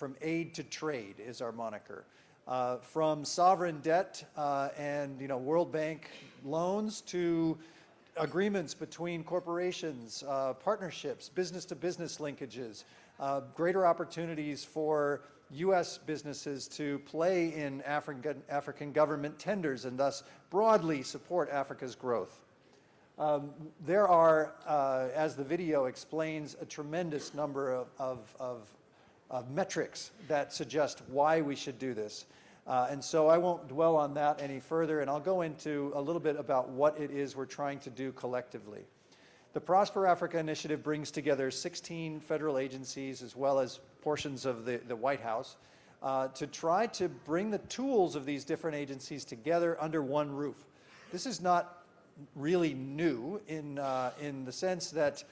from aid to trade is our moniker. From sovereign debt and World Bank loans to agreements between corporations, partnerships, business-to-business linkages, greater opportunities for U.S. businesses to play in African government tenders and thus broadly support Africa's growth. There are, as the video explains, a tremendous number of metrics that suggest why we should do this. And so I won't dwell on that any further, and I'll go into a little bit about what it is we're trying to do collectively. The Prosper Africa Initiative brings together 16 federal agencies as well as portions of the White House to try to bring the tools of these different agencies together under one roof. This is not really new in the sense that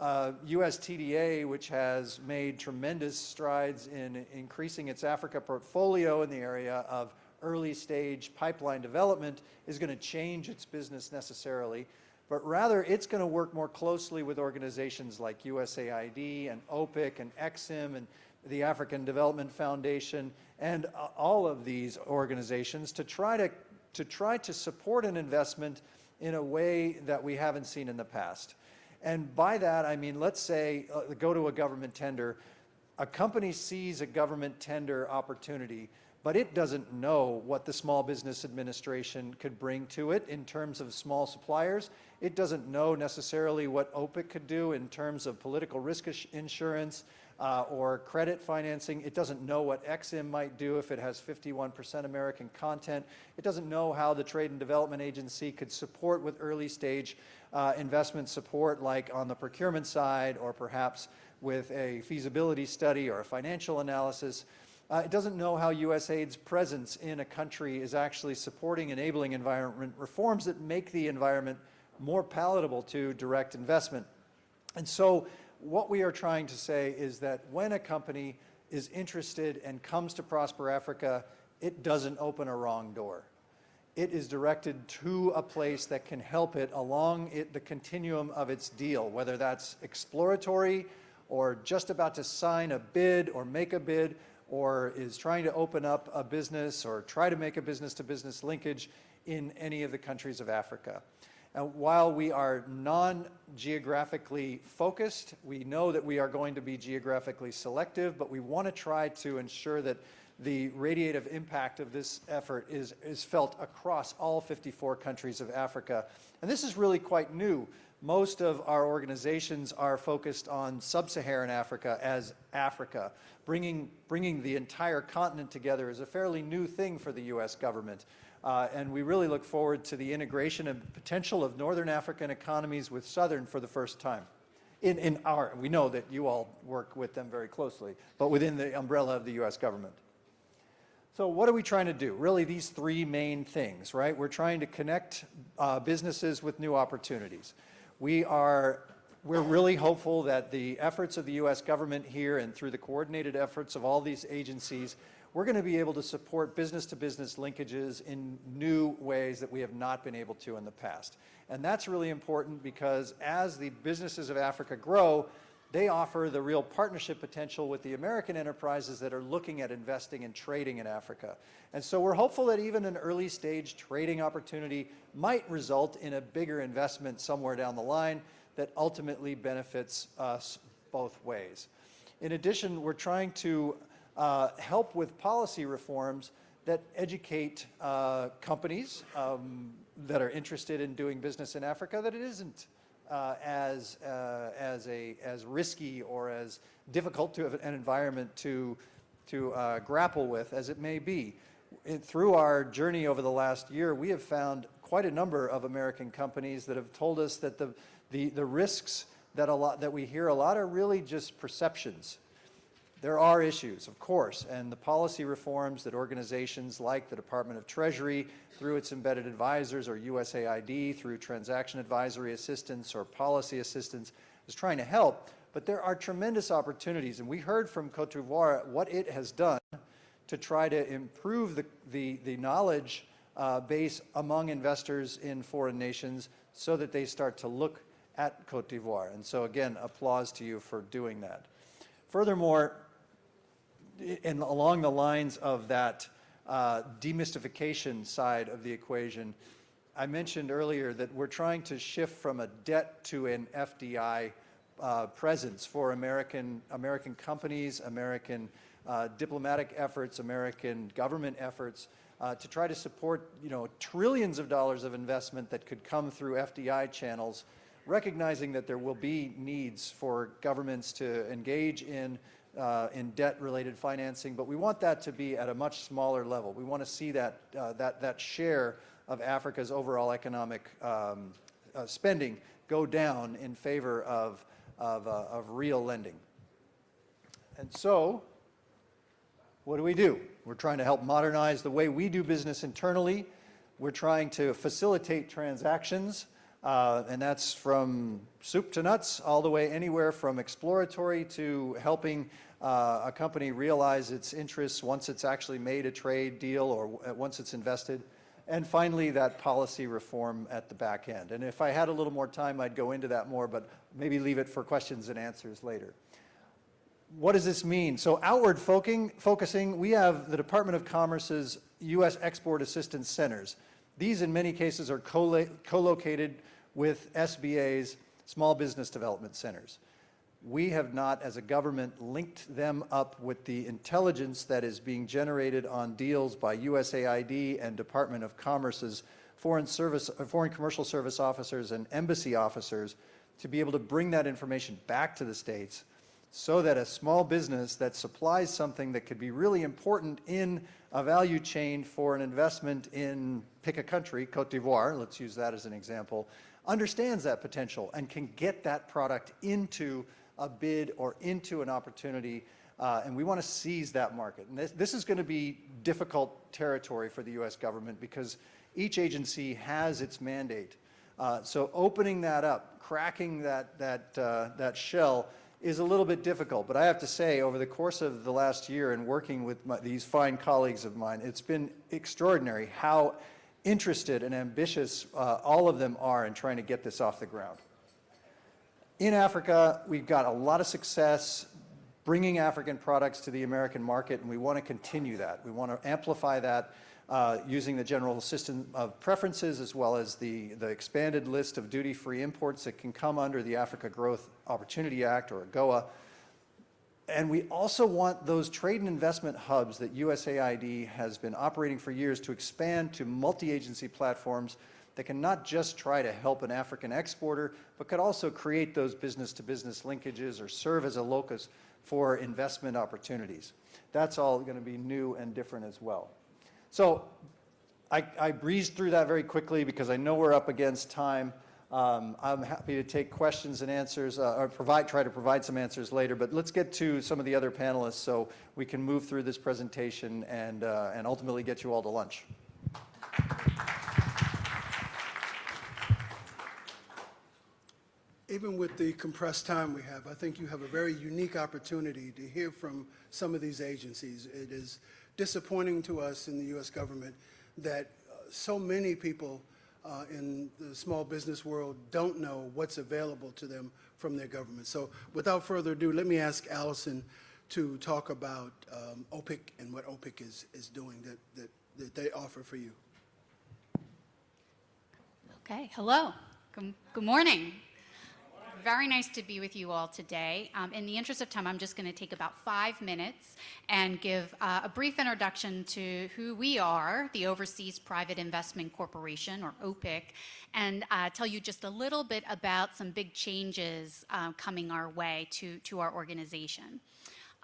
USTDA, which has made tremendous strides in increasing its Africa portfolio in the area of early stage pipeline development, is going to change its business necessarily, but rather it's going to work more closely with organizations like USAID and OPIC and EXIM and the African Development Foundation and all of these organizations to try to support an investment in a way that we haven't seen in the past. And by that, I mean, let's say, go to a government tender. A company sees a government tender opportunity, but it doesn't know what the Small Business Administration could bring to it in terms of small suppliers. It doesn't know necessarily what OPIC could do in terms of political risk insurance or credit financing. It doesn't know what EXIM might do if it has 51% American content. It doesn't know how the Trade and Development Agency could support with early stage investment support, like on the procurement side or perhaps with a feasibility study or a financial analysis. It doesn't know how USAID's presence in a country is actually supporting enabling environment reforms that make the environment more palatable to direct investment. And so what we are trying to say is that when a company is interested and comes to Prosper Africa, it doesn't open a wrong door. It is directed to a place that can help it along the continuum of its deal, whether that's exploratory or just about to sign a bid or make a bid, or is trying to open up a business or try to make a business-to-business linkage in any of the countries of Africa. And while we are non-geographically focused, we know that we are going to be geographically selective, but we want to try to ensure that the radiative impact of this effort is felt across all 54 countries of Africa. And this is really quite new. Most of our organizations are focused on sub-Saharan Africa as Africa. Bringing the entire continent together is a fairly new thing for the U.S. government. And we really look forward to the integration and potential of Northern African economies with Southern for the first time. We know that you all work with them very closely, but within the umbrella of the U.S. government. So what are we trying to do? Really these three main things, right? We're trying to connect businesses with new opportunities. We're really hopeful that the efforts of the U.S. government here and through the coordinated efforts of all these agencies, we're going to be able to support business-to-business linkages in new ways that we have not been able to in the past. And that's really important because as the businesses of Africa grow, they offer the real partnership potential with the American enterprises that are looking at investing and trading in Africa. And so we're hopeful that even an early stage trading opportunity might result in a bigger investment somewhere down the line that ultimately benefits us both ways. In addition, we're trying to help with policy reforms that educate companies that are interested in doing business in Africa that it isn't as risky or as difficult to an environment to grapple with as it may be. Through our journey over the last year, we have found quite a number of American companies that have told us that the risks that we hear a lot are really just perceptions. There are issues, of course, and the policy reforms that organizations like the Department of Treasury, through its embedded advisors, or USAID, through transaction advisory assistance or policy assistance, is trying to help. But there are tremendous opportunities, and we heard from Cote d'Ivoire what it has done to try to improve the knowledge base among investors in foreign nations so that they start to look at Cote d'Ivoire. And so again, applause to you for doing that. Furthermore, and along the lines of that demystification side of the equation, I mentioned earlier that we're trying to shift from a debt to an FDI presence for American companies, American diplomatic efforts, American government efforts to try to support, trillions of dollars of investment that could come through FDI channels, recognizing that there will be needs for governments to engage in debt-related financing, but we want that to be at a much smaller level. We want to see that that share of Africa's overall economic spending go down in favor of real lending. And so, what do? We're trying to help modernize the way we do business internally. We're trying to facilitate transactions, and that's from soup to nuts, all the way anywhere from exploratory to helping a company realize its interests once it's actually made a trade deal or once it's invested. And finally, that policy reform at the back end. And if I had a little more time, I'd go into that more, but maybe leave it for questions and answers later. What does this mean? So outward focusing, we have the Department of Commerce's U.S. Export Assistance Centers. These, in many cases, are co-located with SBA's Small Business Development Centers. We have not, as a government, linked them up with the intelligence that is being generated on deals by USAID and Department of Commerce's foreign commercial service officers and embassy officers to be able to bring that information back to the States so that a small business that supplies something that could be really important in a value chain for an investment in, pick a country, Cote d'Ivoire, let's use that as an example, understands that potential and can get that product into a bid or into an opportunity, and we want to seize that market. And this is going to be difficult territory for the U.S. government because each agency has its mandate. So opening that up, cracking that shell is a little bit difficult. But I have to say, over the course of the last year and working with these fine colleagues of mine, it's been extraordinary how interested and ambitious all of them are in trying to get this off the ground. In Africa, we've got a lot of success bringing African products to the American market, and we want to continue that. We want to amplify that using the general system of preferences as well as the expanded list of duty-free imports that can come under the Africa Growth Opportunity Act, or AGOA. And we also want those trade and investment hubs that USAID has been operating for years to expand to multi-agency platforms that can not just try to help an African exporter, but could also create those business-to-business linkages or serve as a locus for investment opportunities. That's all going to be new and different as well. So I breezed through that very quickly because I know we're up against time. I'm happy to take questions and answers, or try to provide some answers later, but let's get to some of the other panelists so we can move through this presentation and ultimately get you all to lunch. Even with the compressed time we have, I think you have a very unique opportunity to hear from some of these agencies. It is disappointing to us in the U.S. government that so many people in the small business world don't know what's available to them from their government. So without further ado, let me ask Allison to talk about OPIC and what OPIC is doing that they offer for you. Okay, hello. Good morning. Very nice to be with you all today. In the interest of time, I'm just going to take about 5 minutes and give a brief introduction to who we are, the Overseas Private Investment Corporation, or OPIC, and tell you just a little bit about some big changes coming our way to our organization.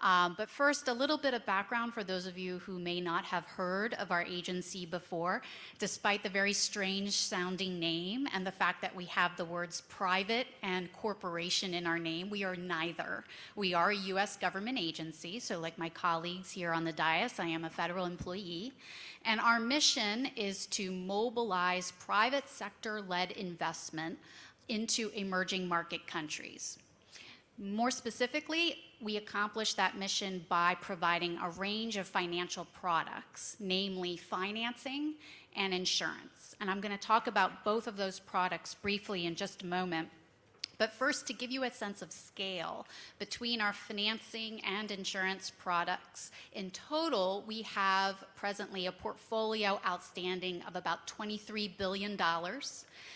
But first, a little bit of background for those of you who may not have heard of our agency before, despite the very strange sounding name and the fact that we have the words private and corporation in our name. We are neither. We are a U.S. government agency, so like my colleagues here on the dais, I am a federal employee, and our mission is to mobilize private sector-led investment into emerging market countries. More specifically, we accomplish that mission by providing a range of financial products, namely financing and insurance. And I'm going to talk about both of those products briefly in just a moment. But first, to give you a sense of scale between our financing and insurance products, in total, we have presently a portfolio outstanding of about $23 billion,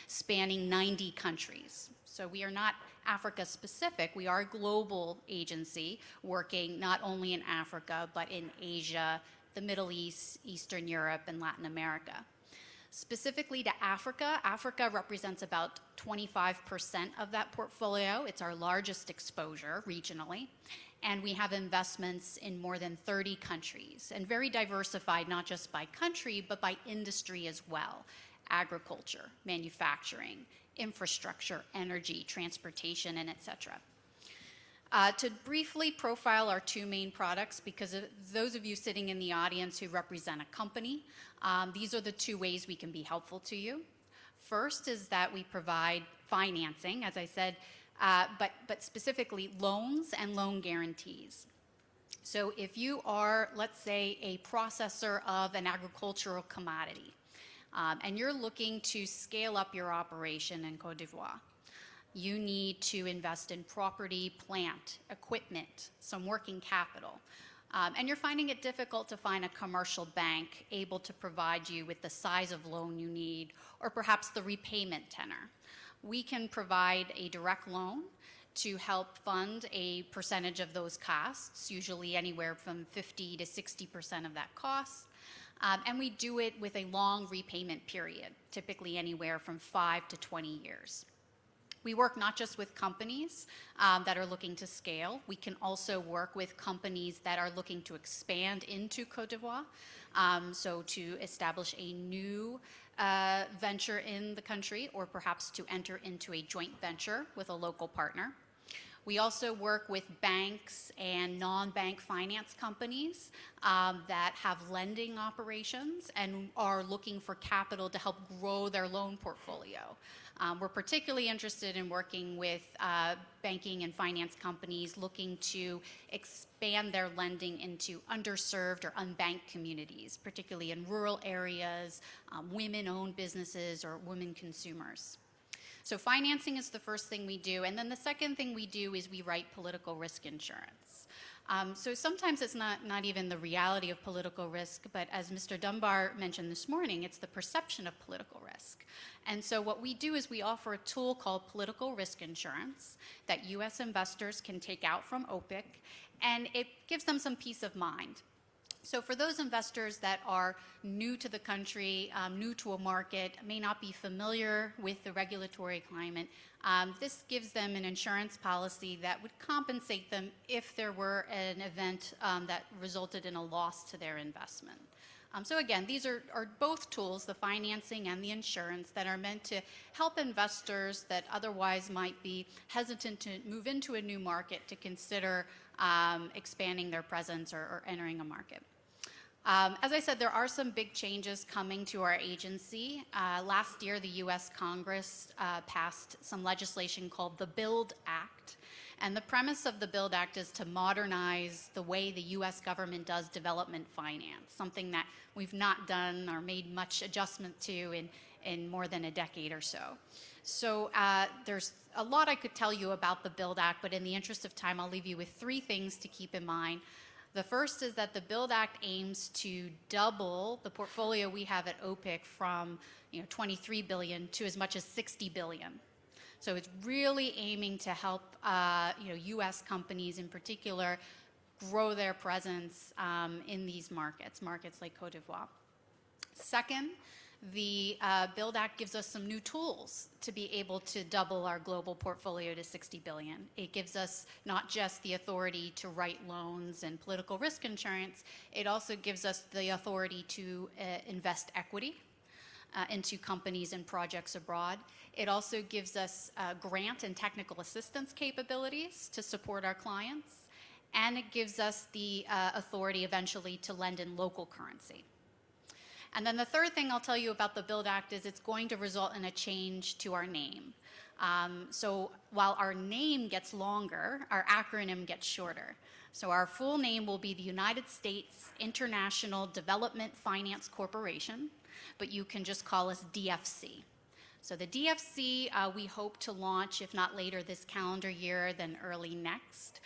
spanning 90 countries. So we are not Africa specific. We are a global agency working not only in Africa, but in Asia, the Middle East, Eastern Europe, and Latin America. Specifically to Africa, Africa represents about 25% of that portfolio. It's our largest exposure regionally. And we have investments in more than 30 countries, and very diversified, not just by country, but by industry as well. Agriculture, manufacturing, infrastructure, energy, transportation, and et cetera. To briefly profile our two main products, because of those of you sitting in the audience who represent a company, these are the two ways we can be helpful to you. First is that we provide financing, as I said, but specifically loans and loan guarantees. So if you are, let's say, a processor of an agricultural commodity, and you're looking to scale up your operation in Côte d'Ivoire, you need to invest in property, plant, equipment, some working capital. And you're finding it difficult to find a commercial bank able to provide you with the size of loan you need, or perhaps the repayment tenor. We can provide a direct loan to help fund a percentage of those costs, usually anywhere from 50 to 60% of that cost. And we do it with a long repayment period, typically anywhere from 5 to 20 years. We work not just with companies that are looking to scale. We can also work with companies that are looking to expand into Côte d'Ivoire, so to establish a new venture in the country, or perhaps to enter into a joint venture with a local partner. We also work with banks and non-bank finance companies that have lending operations and are looking for capital to help grow their loan portfolio. We're particularly interested in working with banking and finance companies looking to expand their lending into underserved or unbanked communities, particularly in rural areas, women-owned businesses, or women consumers. So financing is the first thing we do. And then the second thing we do is we write political risk insurance. So sometimes it's not even the reality of political risk, but as Mr. Dunbar mentioned this morning, it's the perception of political risk. And so what we do is we offer a tool called political risk insurance that U.S. investors can take out from OPIC, and it gives them some peace of mind. So for those investors that are new to the country, new to a market, may not be familiar with the regulatory climate, this gives them an insurance policy that would compensate them if there were an event that resulted in a loss to their investment. So again, these are both tools, the financing and the insurance, that are meant to help investors that otherwise might be hesitant to move into a new market to consider expanding their presence or entering a market. As I said, there are some big changes coming to our agency. Last year, the U.S. Congress passed some legislation called the BUILD Act. And the premise of the BUILD Act is to modernize the way the U.S. government does development finance, something that we've not done or made much adjustment to in more than a decade or so. So there's a lot I could tell you about the BUILD Act, but in the interest of time, I'll leave you with three things to keep in mind. The first is that the BUILD Act aims to double the portfolio we have at OPIC from 23 billion to as much as 60 billion. So it's really aiming to help U.S. companies in particular grow their presence in these markets like Côte d'Ivoire. Second, the BUILD Act gives us some new tools to be able to double our global portfolio to 60 billion. It gives us not just the authority to write loans and political risk insurance, it also gives us the authority to invest equity into companies and projects abroad. It also gives us grant and technical assistance capabilities to support our clients, and it gives us the authority eventually to lend in local currency. And then the third thing I'll tell you about the BUILD Act is it's going to result in a change to our name. So while our name gets longer, our acronym gets shorter. So our full name will be the United States International Development Finance Corporation, but you can just call us DFC. So the DFC, we hope to launch, if not later this calendar year, then early next.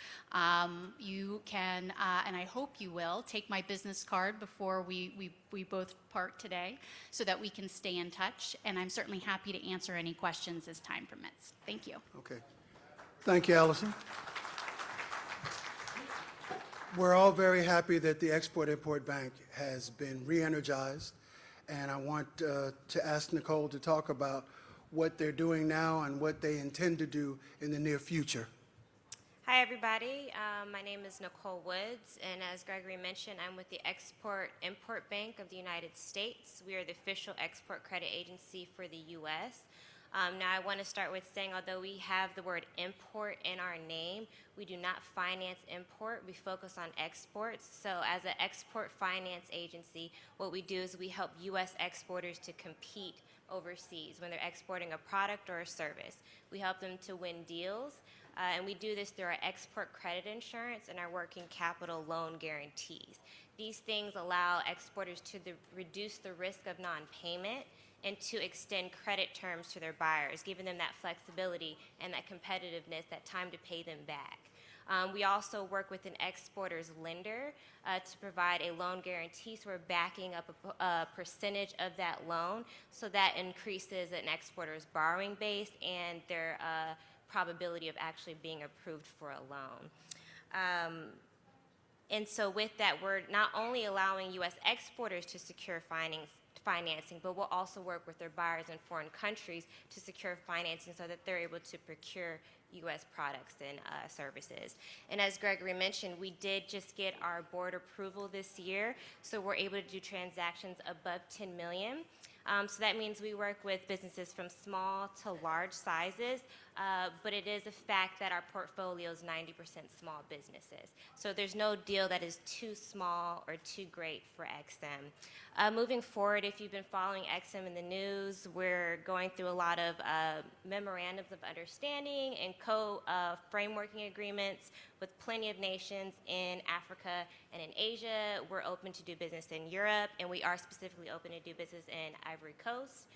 You can, and I hope you will, take my business card before we both part today so that we can stay in touch. And I'm certainly happy to answer any questions as time permits. Thank you. Okay. Thank you, Allison. We're all very happy that the Export-Import Bank has been re-energized, and I want to ask Nicole to talk about what they're doing now and what they intend to do in the near future. Hi, everybody. My name is Nicole Woods, and as Gregory mentioned, I'm with the Export-Import Bank of the United States. We are the official export credit agency for the U.S. Now, I want to start with saying, although we have the word import in our name, we do not finance import. We focus on exports. So as an export finance agency, what we do is we help U.S. exporters to compete overseas when they're exporting a product or a service. We help them to win deals, and we do this through our export credit insurance and our working capital loan guarantees. These things allow exporters to reduce the risk of non-payment and to extend credit terms to their buyers, giving them that flexibility and that competitiveness, that time to pay them back. We also work with an exporter's lender to provide a loan guarantee, so we're backing up a percentage of that loan, so that increases an exporter's borrowing base and their probability of actually being approved for a loan. And so with that, we're not only allowing U.S. exporters to secure financing, but we'll also work with their buyers in foreign countries to secure financing so that they're able to procure U.S. products and services. And as Gregory mentioned, we did just get our board approval this year, so we're able to do transactions above 10 million. So that means we work with businesses from small to large sizes, but it is a fact that our portfolio is 90% small businesses. So there's no deal that is too small or too great for XM. Moving forward, if you've been following XM in the news, we're going through a lot of memorandums of understanding and co-frameworking agreements with plenty of nations in Africa and in Asia. We're open to do business in Europe, and we are specifically open to do business in Ivory Coast.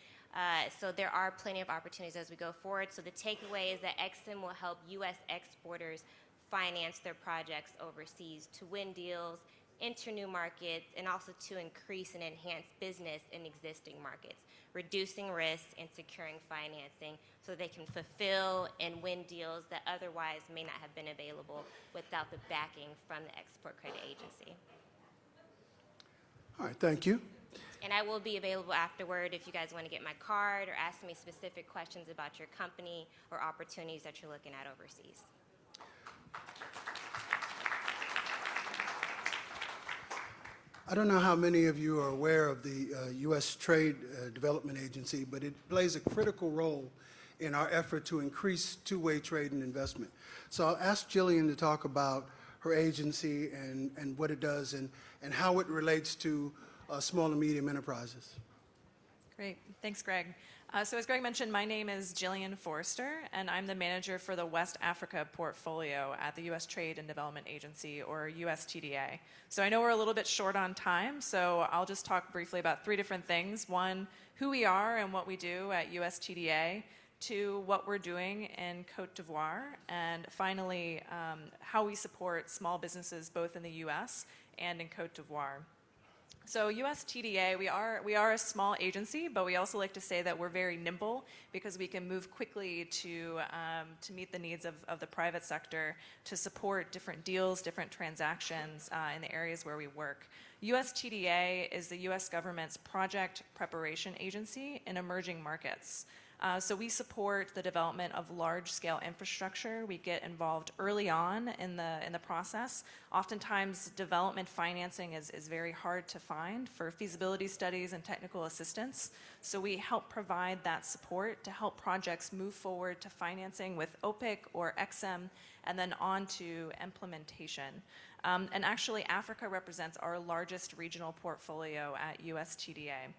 So there are plenty of opportunities as we go forward. So the takeaway is that XM will help U.S. exporters finance their projects overseas to win deals, enter new markets, and also to increase and enhance business in existing markets, reducing risks and securing financing so they can fulfill and win deals that otherwise may not have been available without the backing from the Export Credit Agency. All right, thank you. And I will be available afterward if you guys want to get my card or ask me specific questions about your company or opportunities that you're looking at overseas. I don't know how many of you are aware of the U.S. Trade Development Agency, but it plays a critical role in our effort to increase two-way trade and investment. So I'll ask Jillian to talk about her agency and what it does and how it relates to small and medium enterprises. Great. Thanks, Greg. So as Greg mentioned, my name is Jillian Forrester, and I'm the manager for the West Africa portfolio at the U.S. Trade and Development Agency, or USTDA. So I know we're a little bit short on time, so I'll just talk briefly about three different things. One, who we are and what we do at USTDA. Two, what we're doing in Cote d'Ivoire. And finally, how we support small businesses both in the U.S. and in Cote d'Ivoire. So USTDA, we are a small agency, but we also like to say that we're very nimble because we can move quickly to meet the needs of the private sector to support different deals, different transactions in the areas where we work. USTDA is the U.S. government's project preparation agency in emerging markets. So we support the development of large-scale infrastructure. We get involved early on in the process. Oftentimes, development financing is very hard to find for feasibility studies and technical assistance. So we help provide that support to help projects move forward to financing with OPIC or XM, and then on to implementation. And actually, Africa represents our largest regional portfolio at USTDA.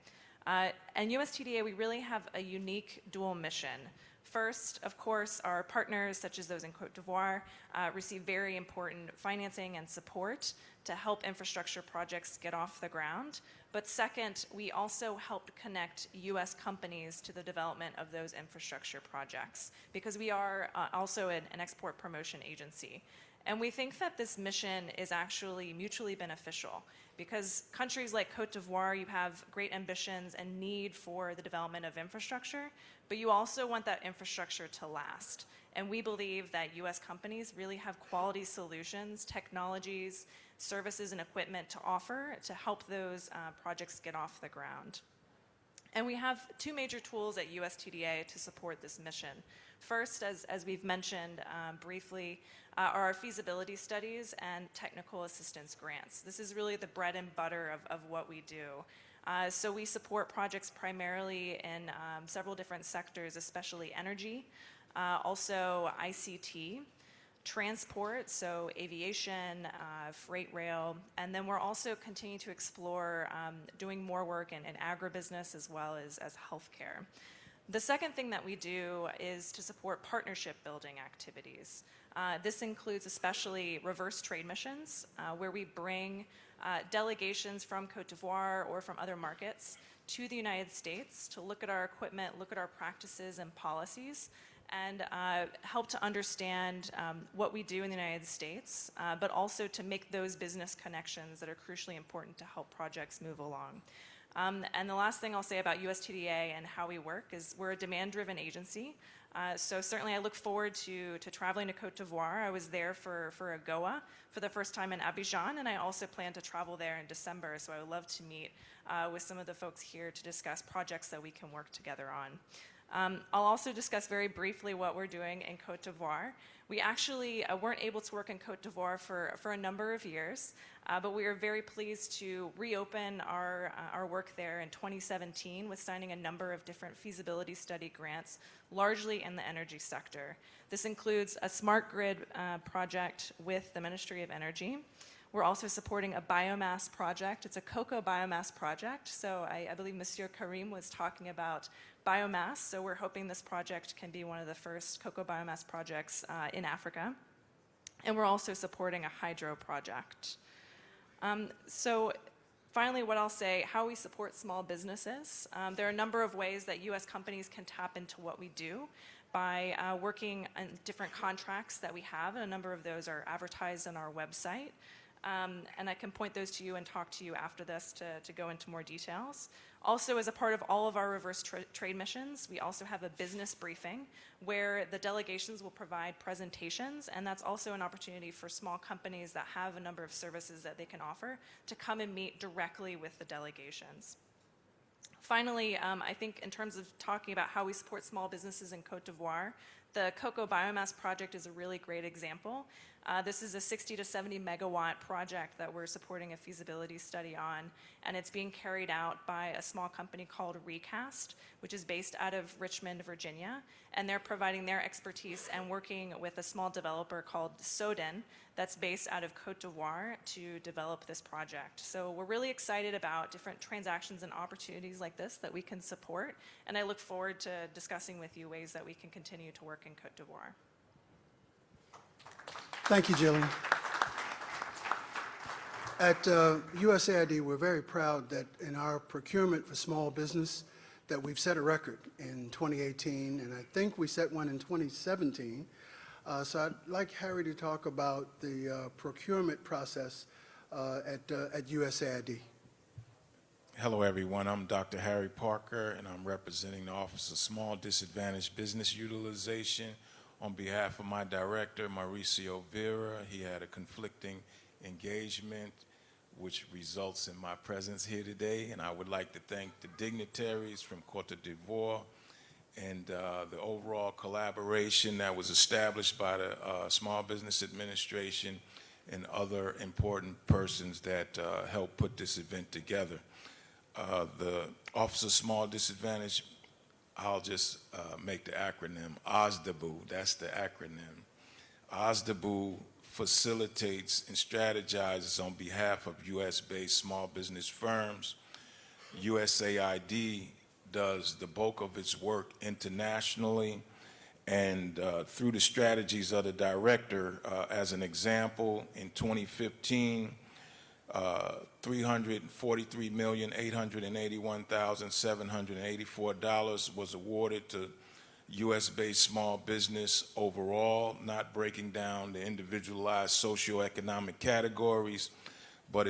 And USTDA, we really have a unique dual mission. First, of course, our partners, such as those in Cote d'Ivoire, receive very important financing and support to help infrastructure projects get off the ground. But second, we also helped connect U.S. companies to the development of those infrastructure projects, because we are also an export promotion agency. And we think that this mission is actually mutually beneficial, because countries like Cote d'Ivoire, you have great ambitions and need for the development of infrastructure, but you also want that infrastructure to last. And we believe that U.S. companies really have quality solutions, technologies, services, and equipment to offer to help those projects get off the ground. And we have two major tools at USTDA to support this mission. First, as we've mentioned briefly, are our feasibility studies and technical assistance grants. This is really the bread and butter of what we do. So we support projects primarily in several different sectors, especially energy, also ICT, transport, so aviation, freight rail, and then we're also continuing to explore doing more work in agribusiness as well as healthcare. The second thing that we do is to support partnership building activities. This includes especially reverse trade missions, where we bring delegations from Côte d'Ivoire or from other markets to the United States to look at our equipment, look at our practices and policies, and help to understand what we do in the United States, but also to make those business connections that are crucially important to help projects move along. And the last thing I'll say about USTDA and how we work is we're a demand-driven agency. So certainly I look forward to traveling to Côte d'Ivoire. I was there for AGOA for the first time in Abidjan, and I also plan to travel there in December, so I would love to meet with some of the folks here to discuss projects that we can work together on. I'll also discuss very briefly what we're doing in Côte d'Ivoire. We actually weren't able to work in Côte d'Ivoire for a number of years, but we are very pleased to reopen our work there in 2017 with signing a number of different feasibility study grants, largely in the energy sector. This includes a smart grid project with the Ministry of Energy. We're also supporting a biomass project. It's a cocoa biomass project. So I believe Monsieur Karim was talking about biomass. So we're hoping this project can be one of the first cocoa biomass projects in Africa. And we're also supporting a hydro project. So finally, what I'll say, how we support small businesses. There are a number of ways that U.S. companies can tap into what we do by working on different contracts that we have, and a number of those are advertised on our website. And I can point those to you and talk to you after this to go into more details. Also, as a part of all of our reverse trade missions, we also have a business briefing where the delegations will provide presentations, and that's also an opportunity for small companies that have a number of services that they can offer to come and meet directly with the delegations. Finally, I think in terms of talking about how we support small businesses in Côte d'Ivoire, the cocoa biomass project is a really great example. This is a 60 to 70 megawatt project that we're supporting a feasibility study on, and it's being carried out by a small company called Recast, which is based out of Richmond, Virginia, and they're providing their expertise and working with a small developer called Soden that's based out of Côte d'Ivoire to develop this project. So we're really excited about different transactions and opportunities like this that we can support, and I look forward to discussing with you ways that we can continue to work in Côte d'Ivoire. Thank you, Jillian. At USAID, we're very proud that in our procurement for small business that we've set a record in 2018, and I think we set one in 2017. So I'd like Harry to talk about the procurement process at USAID. Hello, everyone. I'm Dr. Harry Parker, and I'm representing the Office of Small Disadvantaged Business Utilization on behalf of my director, Mauricio Vera. He had a conflicting engagement, which results in my presence here today. And I would like to thank the dignitaries from Côte d'Ivoire and the overall collaboration that was established by the Small Business Administration and other important persons that helped put this event together. The Office of Small Disadvantaged, I'll just make the acronym, OSDBU, that's the acronym. OSDBU facilitates and strategizes on behalf of US-based small business firms. USAID does the bulk of its work internationally, and through the strategies of the director, as an example, in 2015, $343,881,784 was awarded to U.S.-based small business overall, not breaking down the individualized socioeconomic categories, but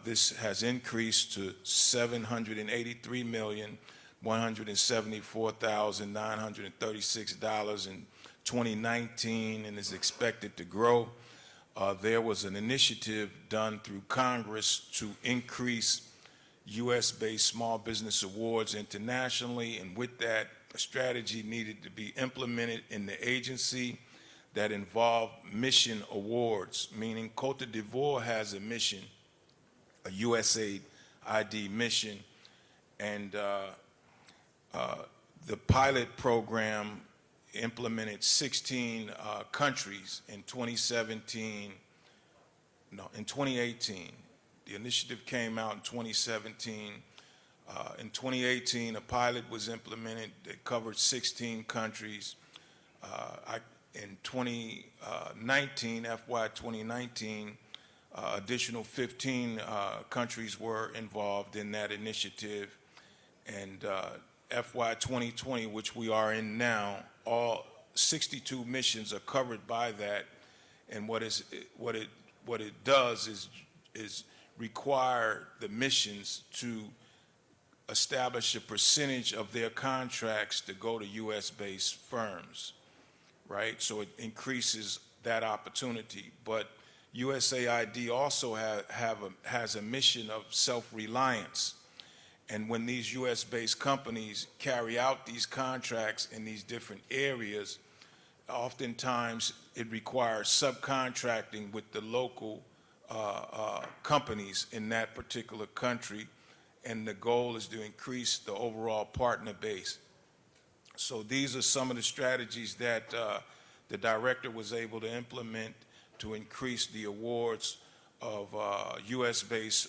this has increased to $783,174,936 in 2019 and is expected to grow. There was an initiative done through Congress to increase U.S.-based small business awards internationally, and with that, a strategy needed to be implemented in the agency that involved mission awards, meaning Cote d'ivoire has a mission, a USAID mission, and the pilot program implemented 16 countries in 2018. The initiative came out in 2017. In 2018, a pilot was implemented that covered 16 countries. In 2019, FY 2019, additional 15 countries were involved in that initiative. And FY 2020, which we are in now, all 62 missions are covered by that. And what it does is require the missions to establish a percentage of their contracts to go to U.S.-based firms, right? So it increases that opportunity. But USAID also has a mission of self-reliance. And when these U.S.-based companies carry out these contracts in these different areas, oftentimes it requires subcontracting with the local companies in that particular country, and the goal is to increase the overall partner base. So these are some of the strategies that the director was able to implement to increase the awards of U.S.-based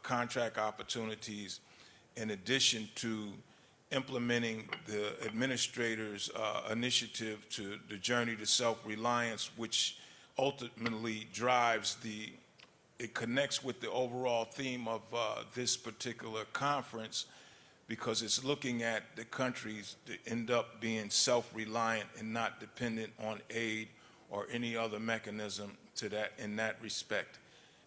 contract opportunities, in addition to implementing the administrator's initiative to the Journey to Self-Reliance, which ultimately it connects with the overall theme of this particular conference, because it's looking at the countries that end up being self-reliant and not dependent on aid or any other mechanism in that respect.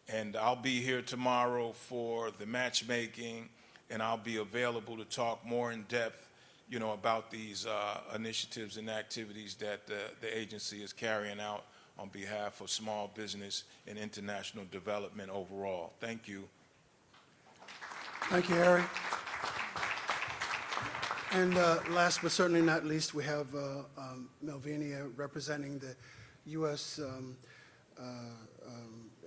And I'll be here tomorrow for the matchmaking, and I'll be available to talk more in depth, about these initiatives and activities that the agency is carrying out on behalf of small business and international development overall. Thank you. Thank you, Harry. And last but certainly not least, we have Malvina representing the U.S.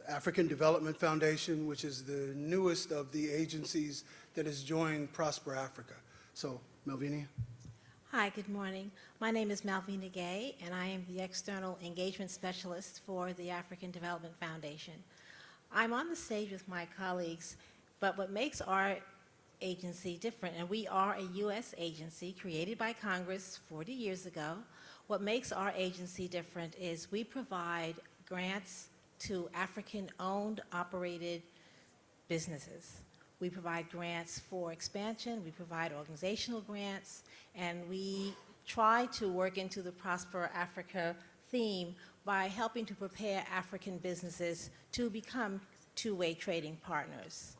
African Development Foundation, which is the newest of the agencies that has joined Prosper Africa. So, Malvina. Hi, good morning. My name is Malvina Gay, and I am the External Engagement Specialist for the African Development Foundation. I'm on the stage with my colleagues, but what makes our agency different, and we are a U.S. agency created by Congress 40 years ago, what makes our agency different is we provide grants to African-owned, operated businesses. We provide grants for expansion, we provide organizational grants, and we try to work into the Prosper Africa theme by helping to prepare African businesses to become two-way trading partners.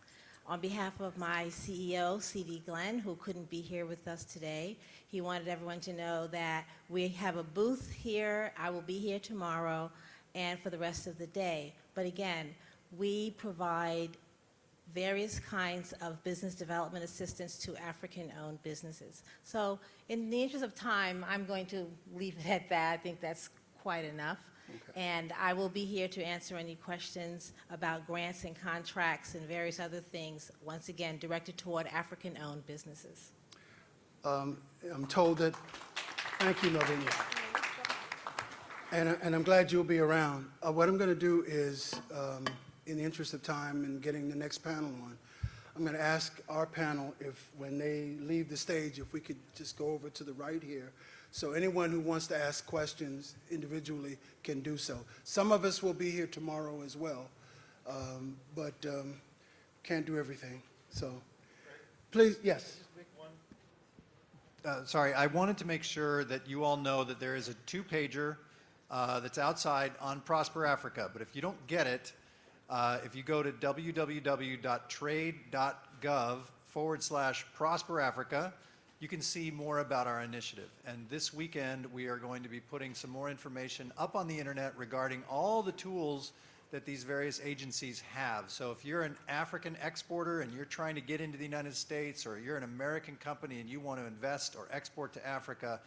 On behalf of my CEO, C.D. Glenn, who couldn't be here with us today, he wanted everyone to know that we have a booth here. I will be here tomorrow and for the rest of the day. But again, we provide various kinds of business development assistance to African-owned businesses. So in the interest of time, I'm going to leave it at that. I think that's quite enough. Okay. And I will be here to answer any questions about grants and contracts and various other things, once again, directed toward African-owned businesses. I'm told that, thank you, Malvina. And I'm glad you'll be around. What I'm going to do is, in the interest of time and getting the next panel on, I'm going to ask our panel if, when they leave the stage, if we could just go over to the right here. So anyone who wants to ask questions individually can do so. Some of us will be here tomorrow as well. but can't do everything. So please, yes. Sorry, I wanted to make sure that you all know that there is a two-pager that's outside on Prosper Africa. But if you don't get it, if you go to www.trade.gov/Prosper Africa, you can see more about our initiative. And this weekend, we are going to be putting some more information up on the internet regarding all the tools that these various agencies have. So if you're an African exporter and you're trying to get into the United States, or you're an American company and you want to invest or export to Africa,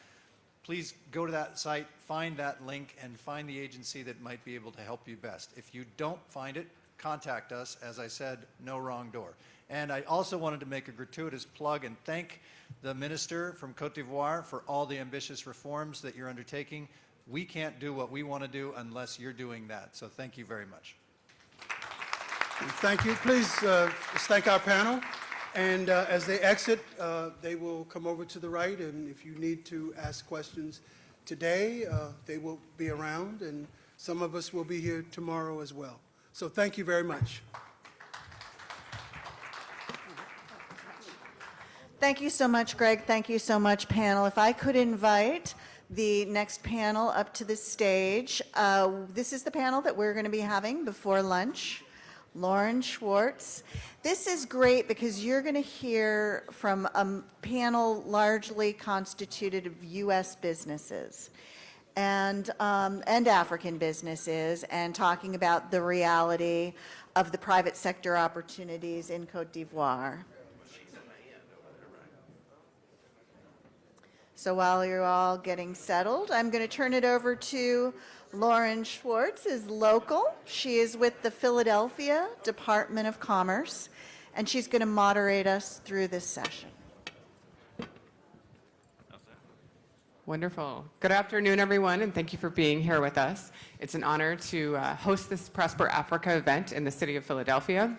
please go to that site, find that link, and find the agency that might be able to help you best. If you don't find it, contact us. As I said, no wrong door. And I also wanted to make a gratuitous plug and thank the minister from Cote d'Ivoire for all the ambitious reforms that you're undertaking. We can't do what we want to do unless you're doing that. So thank you very much. Thank you. Please let's thank our panel. And as they exit, they will come over to the right. And if you need to ask questions today, they will be around. And some of us will be here tomorrow as well. So thank you very much. Thank you so much, Greg. Thank you so much, panel. If I could invite the next panel up to the stage. This is the panel that we're going to be having before lunch. Lauren Schwartz. This is great because you're going to hear from a panel largely constituted of U.S. businesses and African businesses, and talking about the reality of the private sector opportunities in Côte d'Ivoire. So while you're all getting settled, I'm going to turn it over to Lauren Schwartz, is local. She is with the Philadelphia Department of Commerce, and she's going to moderate us through this session. Wonderful. Good afternoon, everyone, and thank you for being here with us. It's an honor to host this Prosper Africa event in the city of Philadelphia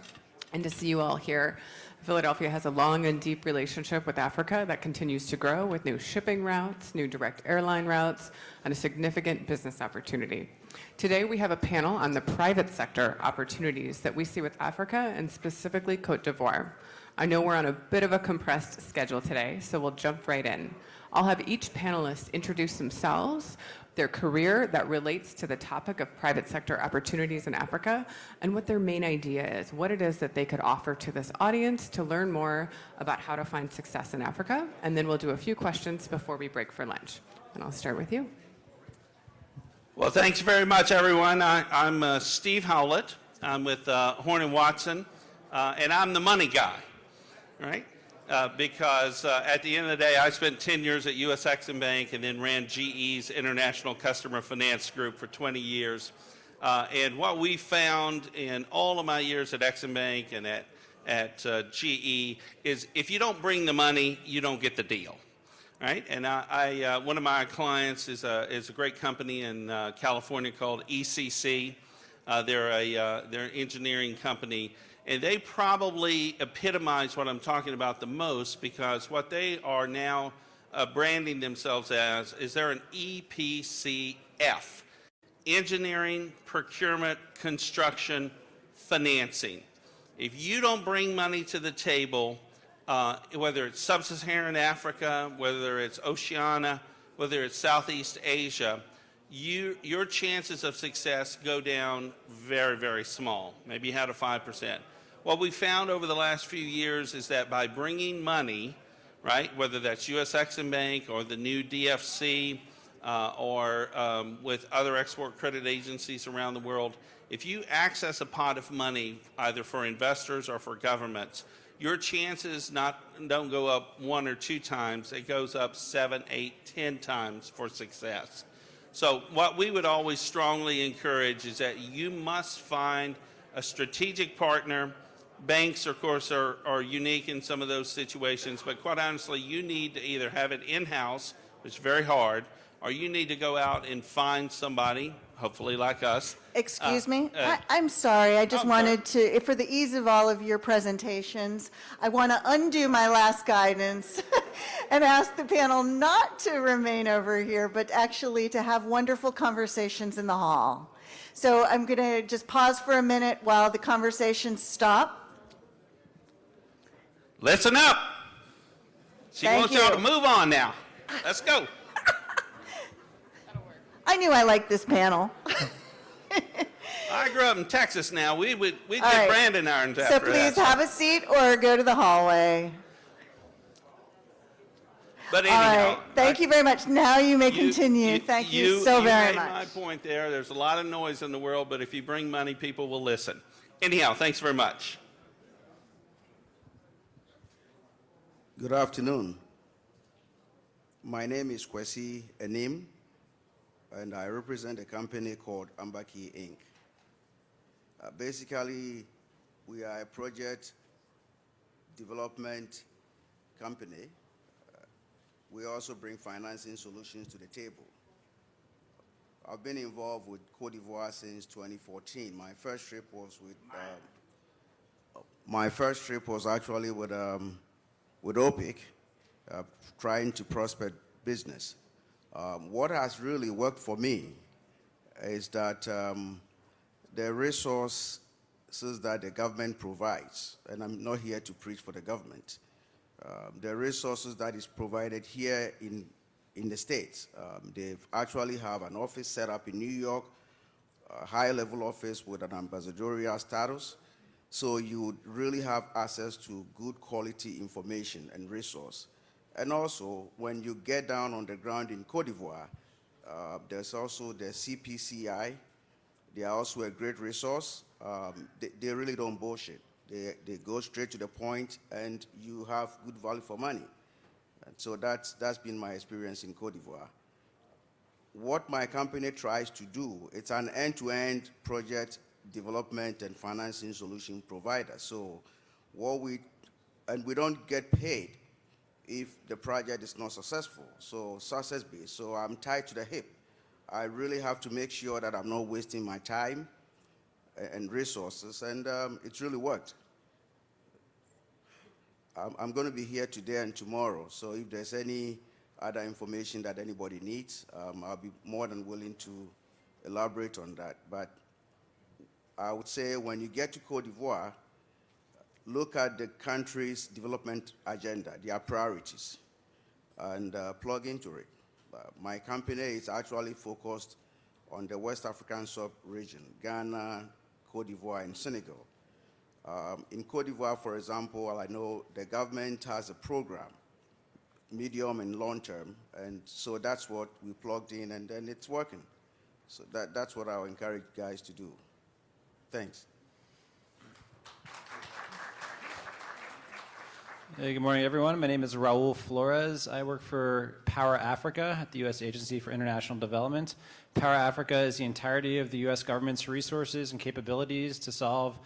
and to see you all here. Philadelphia has a long and deep relationship with Africa that continues to grow with new shipping routes, new direct airline routes, and a significant business opportunity. Today, we have a panel on the private sector opportunities that we see with Africa and specifically Côte d'Ivoire. I know we're on a bit of a compressed schedule today, so we'll jump right in. I'll have each panelist introduce themselves, their career that relates to the topic of private sector opportunities in Africa, and what their main idea is, what it is that they could offer to this audience to learn more about how to find success in Africa. And then we'll do a few questions before we break for lunch. And I'll start with you. Well, thanks very much, everyone. I'm Steve Hollett. I'm with Horn & Watson, and I'm the money guy, right? Because at the end of the day, I spent 10 years at US Exim Bank and then ran GE's International Customer Finance Group for 20 years. And what we found in all of my years at Exim Bank and at GE is if you don't bring the money, you don't get the deal, right? And one of my clients is a great company in California called ECC. They're an engineering company. And they probably epitomize what I'm talking about the most, because what they are now branding themselves as is they're an EPCF, Engineering, Procurement, Construction, Financing. If you don't bring money to the table, whether it's Sub-Saharan Africa, whether it's Oceania, whether it's Southeast Asia, your chances of success go down very, very small. Maybe you had a 5%. What we found over the last few years is that by bringing money, right, whether that's US Exim Bank or the new DFC or with other export credit agencies around the world, if you access a pot of money either for investors or for governments, your chances don't go up 1 or 2 times, it goes up 7, 8, 10 times for success. So what we would always strongly encourage is that you must find a strategic partner. Banks, of course, are unique in some of those situations, but quite honestly, you need to either have it in-house, which is very hard, or you need to go out and find somebody, hopefully like us. Excuse me? I'm sorry. I just wanted to, for the ease of all of your presentations, I want to undo my last guidance and ask the panel not to remain over here, but actually to have wonderful conversations in the hall. So I'm going to just pause for a minute while the conversations stop. Listen up. She Thank wants y'all you. to move on now. Let's go. I knew I liked this panel. I grew up in Texas now. We did right. branding irons So after please that. have a seat or go to the hallway. But All anyhow, right. Thank you very much. Now you may continue. Thank you so very made my much. point there. There's a lot of noise in the world, but if you bring money, people will listen. Anyhow, thanks very much. Good afternoon. My name is QuasiApex, and I represent a company called Ambaki Inc. Basically, we are a project development company. We also bring financing solutions to the table. I've been involved with Cote d'Ivoire since 2014. My first trip was actually with OPIC, trying to prosper business. What has really worked for me is that the resources that the government provides, and I'm not here to preach for the government, the resources that is provided here in the States. They actually have an office set up in New York, a high-level office with an ambassadorial status. So you would really have access to good quality information and resource. And also, when you get down on the ground in Côte d'Ivoire, there's also the CPCI. They are also a great resource. They really don't bullshit. They go straight to the point, and you have good value for money. And so that's been my experience in Côte d'Ivoire. What my company tries to do, it's an end-to-end project development and financing solution provider. So we don't get paid if the project is not successful, so success-based. So I'm tied to the hip. I really have to make sure that I'm not wasting my time and resources, and it's really worked. I'm going to be here today and tomorrow, so if there's any other information that anybody needs, I'll be more than willing to elaborate on that. But I would say when you get to Côte d'Ivoire, look at the country's development agenda, their priorities, and plug into it. My company is actually focused on the West African sub-region, Ghana, Côte d'Ivoire, and Senegal. In Côte d'Ivoire, for example, I know the government has a program, medium and long term, and so that's what we plugged in, and then it's working. So that's what I'll encourage guys to do. Thanks. Hey, good morning, everyone. My name is Raul Flores. I work for Power Africa at the U.S. Agency for International Development. Power Africa is the entirety of the U.S. government's resources and capabilities to solve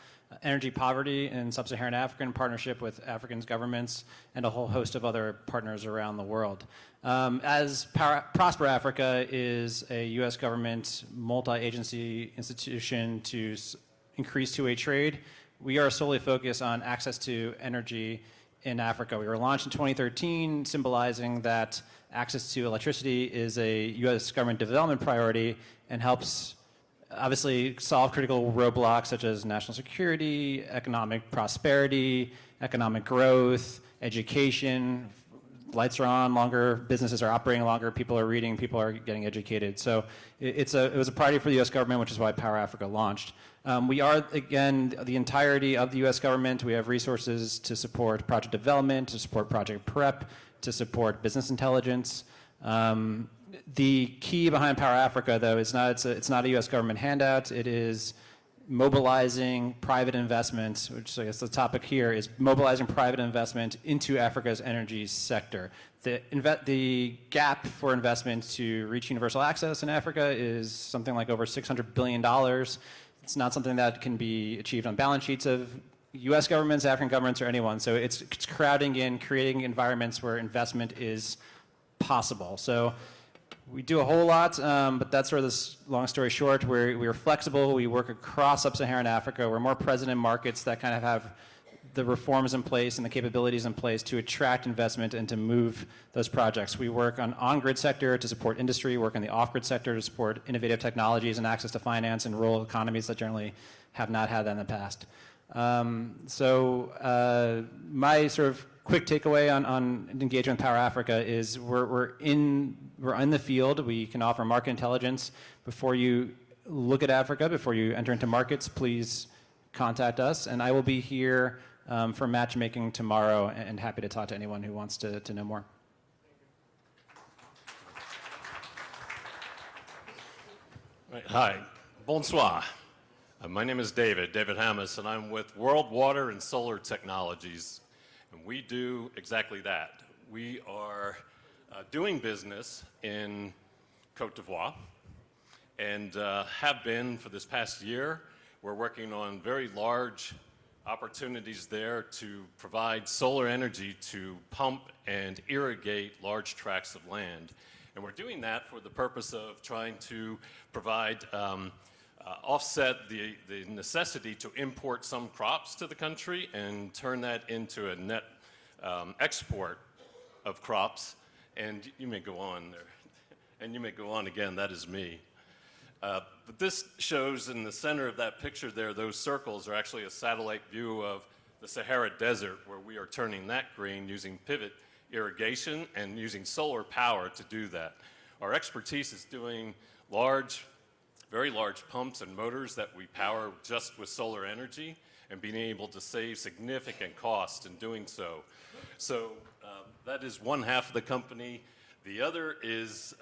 energy poverty in sub-Saharan Africa in partnership with African governments and a whole host of other partners around the world. As Prosper Africa is a U.S. government multi-agency institution to increase two-way trade, we are solely focused on access to energy in Africa. We were launched in 2013, symbolizing that access to electricity is a U.S. government development priority and helps obviously solve critical roadblocks such as national security, economic prosperity, economic growth, education. Lights are on longer, businesses are operating longer, people are reading, people are getting educated. So it was a priority for the U.S. government, which is why Power Africa launched. We are, again, the entirety of the U.S. government. We have resources to support project development, to support project prep, to support business intelligence. The key behind Power Africa, though, is it's not a U.S. government handout. It is mobilizing private investment, which I guess the topic here is mobilizing private investment into Africa's energy sector. The gap for investment to reach universal access in Africa is something like over $600 billion. It's not something that can be achieved on balance sheets of U.S. governments, African governments, or anyone. So it's crowding in, creating environments where investment is possible. So we do a whole lot, but that's sort of this long story short. We're flexible. We work across sub-Saharan Africa. We're more present in markets that kind of have the reforms in place and the capabilities in place to attract investment and to move those projects. We work on-grid sector to support industry, work on the off-grid sector to support innovative technologies and access to finance in rural economies that generally have not had that in the past. My sort of quick takeaway on engagement with Power Africa is we're in the field. We can offer market intelligence. Before you look at Africa, before you enter into markets, please contact us. And I will be here for matchmaking tomorrow and happy to talk to anyone who wants to know more. Right. Hi, bonsoir. My name is David Hammes, and I'm with World Water and Solar Technologies, and we do exactly that. We are doing business in Côte d'Ivoire, and have been for this past year. We're working on very large opportunities there to provide solar energy to pump and irrigate large tracts of land. And we're doing that for the purpose of trying to provide offset the necessity to import some crops to the country and turn that into a net export of crops. And you may go on there. And you may go on again, that is me. But this shows in the center of that picture there, those circles are actually a satellite view of the Sahara Desert, where we are turning that green using pivot irrigation and using solar power to do that. Our expertise is doing very large pumps and motors that we power just with solar energy and being able to save significant cost in doing so. So that is one half of the company. The other is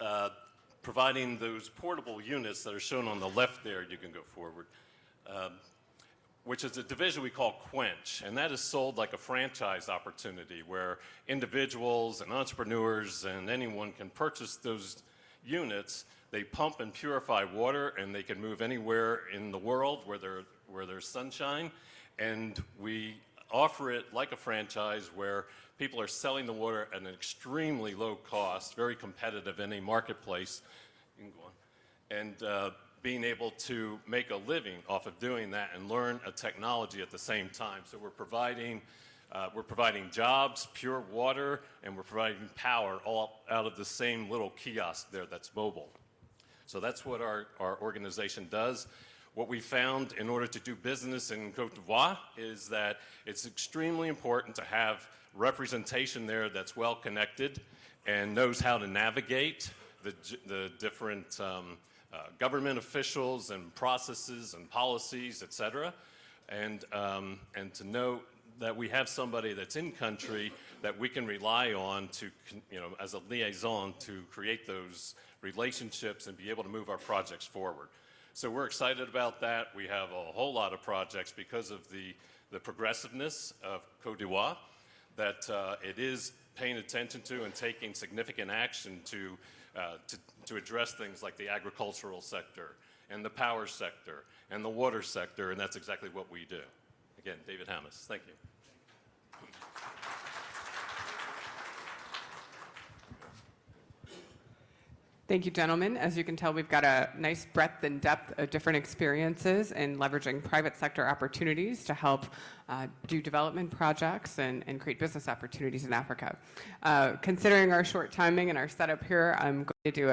providing those portable units that are shown on the left there. You can go forward. Which is a division we call Quench, and that is sold like a franchise opportunity where individuals and entrepreneurs and anyone can purchase those units. They pump and purify water, and they can move anywhere in the world where there's sunshine. And we offer it like a franchise where people are selling the water at an extremely low cost, very competitive in a marketplace. You can go on. And being able to make a living off of doing that and learn a technology at the same time. So we're providing jobs, pure water, and we're providing power all out of the same little kiosk there that's mobile. So that's what our organization does. What we found in order to do business in Côte d'Ivoire is that it's extremely important to have representation there that's well connected and knows how to navigate the different government officials and processes and policies, et cetera, and to know that we have somebody that's in country that we can rely on to, as a liaison to create those relationships and be able to move our projects forward. So we're excited about that. We have a whole lot of projects because of the progressiveness of Côte d'Ivoire that it is paying attention to and taking significant action to address things like the agricultural sector and the power sector and the water sector, and that's exactly what we do. Again, David Hammes, thank you. Thank you, gentlemen. As you can tell, we've got a nice breadth and depth of different experiences in leveraging private sector opportunities to help do development projects and create business opportunities in Africa. Considering our short timing and our setup here, I'm going to do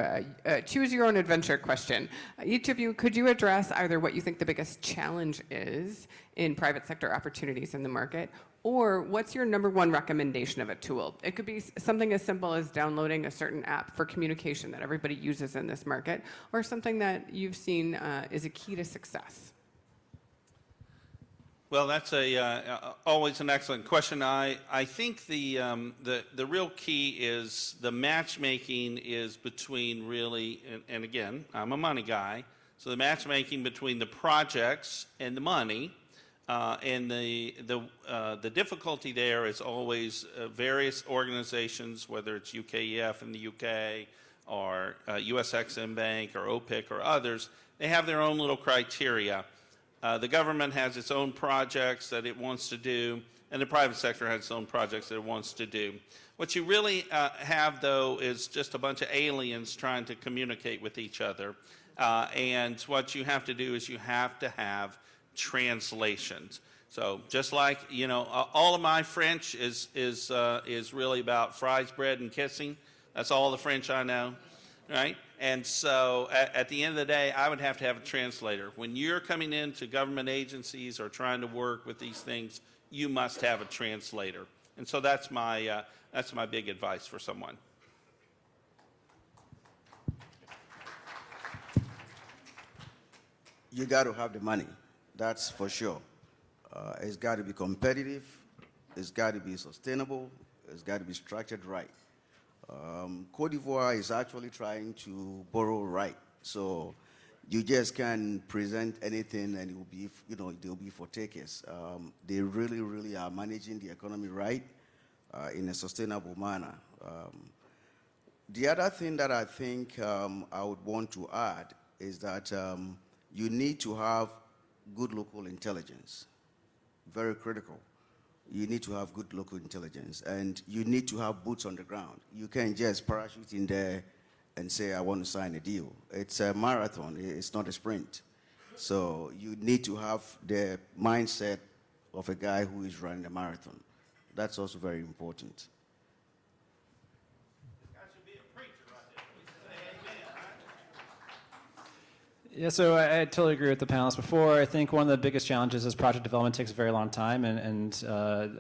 a choose your own adventure question. Each of you, could you address either what you think the biggest challenge is in private sector opportunities in the market, or what's your number one recommendation of a tool? It could be something as simple as downloading a certain app for communication that everybody uses in this market, or something that you've seen is a key to success. Well, that's always an excellent question. I think the real key is the matchmaking is between really, and again, I'm a money guy, so the matchmaking between the projects and the money. And the difficulty there is always various organizations, whether it's UKEF in the UK or US Exim Bank or OPIC or others, they have their own little criteria. The government has its own projects that it wants to do, and the private sector has its own projects that it wants to do. What you really have, though, is just a bunch of aliens trying to communicate with each other. And what you have to do is you have to have translations. So just like, you know, all of my French is really about fries, bread, and kissing. That's all the French I know, right? And so at the end of the day, I would have to have a translator. When you're coming into government agencies or trying to work with these things, you must have a translator. And so that's my big advice for someone. You got to have the money, that's for sure. It's got to be competitive, it's got to be sustainable, it's got to be structured right. Cote d'Ivoire is actually trying to borrow right, so you just can't present anything and it will be, you know, they'll be for takers. They really, really are managing the economy right in a sustainable manner. The other thing that I think I would want to add is that you need to have good local intelligence. Very critical. You need to have good local intelligence, and you need to have boots on the ground. You can't just parachute in there and say, I want to sign a deal. It's a marathon, it's not a sprint. So you need to have the mindset of a guy who is running a marathon. That's also very important. Yeah, so I totally agree with the panelists before. I think one of the biggest challenges is project development takes a very long time, and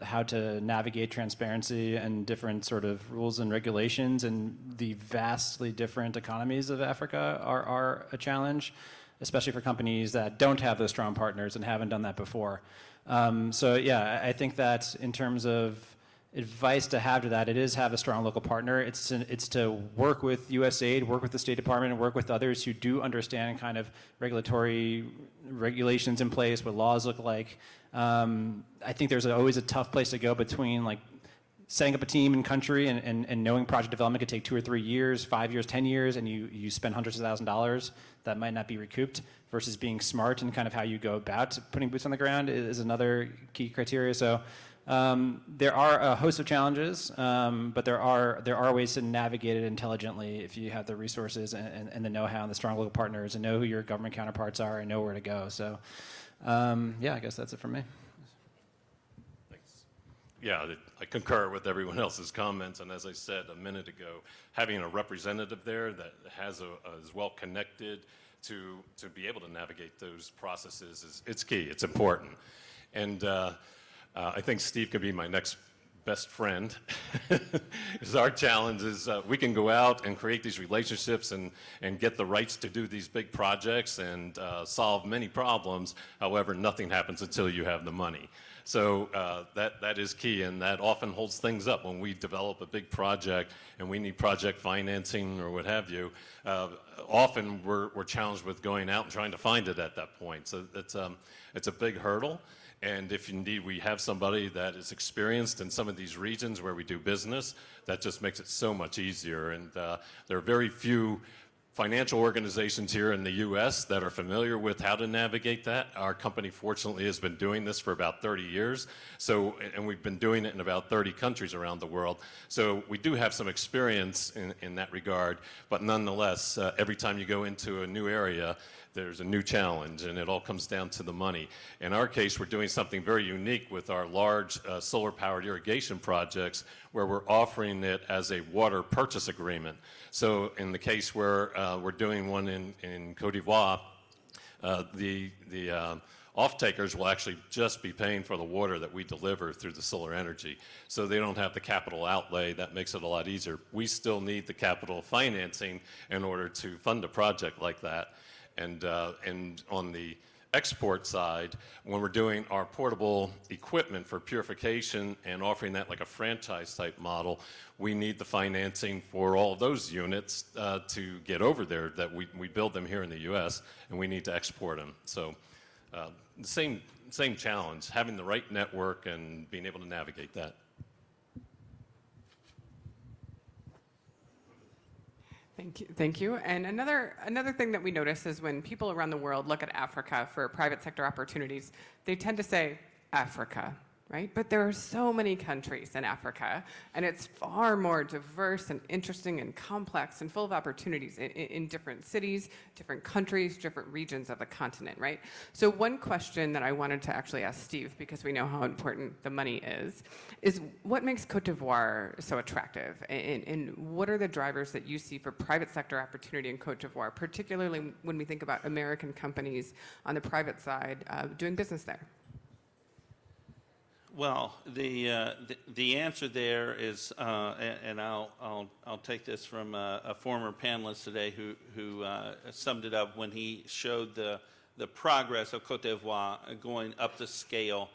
how to navigate transparency and different sort of rules and regulations and the vastly different economies of Africa are a challenge, especially for companies that don't have those strong partners and haven't done that before. So yeah, I think that in terms of advice to have to that, it is have a strong local partner. It's to work with USAID, work with the State Department, and work with others who do understand kind of regulations in place, what laws look like. I think there's always a tough place to go between like setting up a team in country and knowing project development could take 2 or 3 years, 5 years, 10 years, and you spend hundreds of $1,000s that might not be recouped, versus being smart and kind of how you go about putting boots on the ground is another key criteria. So there are a host of challenges, but there are ways to navigate it intelligently if you have the resources and the know-how and the strong local partners and know who your government counterparts are and know where to go. So yeah, I guess that's it for me. Thanks. Yeah, I concur with everyone else's comments, and as I said a minute ago, having a representative there that is well connected to be able to navigate those processes it's key. It's important, and I think Steve could be my next best friend. Because our challenge is we can go out and create these relationships and get the rights to do these big projects and solve many problems. However, nothing happens until you have the money. So that is key, and that often holds things up when we develop a big project and we need project financing or what have you. Often we're challenged with going out and trying to find it at that point. So it's a big hurdle. And if indeed we have somebody that is experienced in some of these regions where we do business, that just makes it so much easier. And there are very few financial organizations here in the U.S. that are familiar with how to navigate that. Our company, fortunately, has been doing this for about 30 years, and we've been doing it in about 30 countries around the world. So we do have some experience in that regard, but nonetheless, every time you go into a new area, there's a new challenge, and it all comes down to the money. In our case, we're doing something very unique with our large solar-powered irrigation projects, where we're offering it as a water purchase agreement. So in the case where we're doing one in Côte d'Ivoire, the off-takers will actually just be paying for the water that we deliver through the solar energy. So they don't have the capital outlay. That makes it a lot easier. We still need the capital financing in order to fund a project like that. And on the export side, when we're doing our portable equipment for purification and offering that like a franchise type model, we need the financing for all of those units to get over there, that we build them here in the US and we need to export them. So the same challenge, having the right network and being able to navigate that. Thank you. And another thing that we notice is when people around the world look at Africa for private sector opportunities, they tend to say Africa. right? But there are so many countries in Africa, and it's far more diverse and interesting and complex and full of opportunities in different cities, different countries, different regions of the continent, right? So one question that I wanted to actually ask Steve, because we know how important the money is what makes Cote d'Ivoire so attractive? And what are the drivers that you see for private sector opportunity in Cote d'Ivoire, particularly when we think about American companies on the private side doing business there? Well, the answer there is, and I'll take this from a former panelist today who summed it up when he showed the progress of Cote d'Ivoire going up the scale.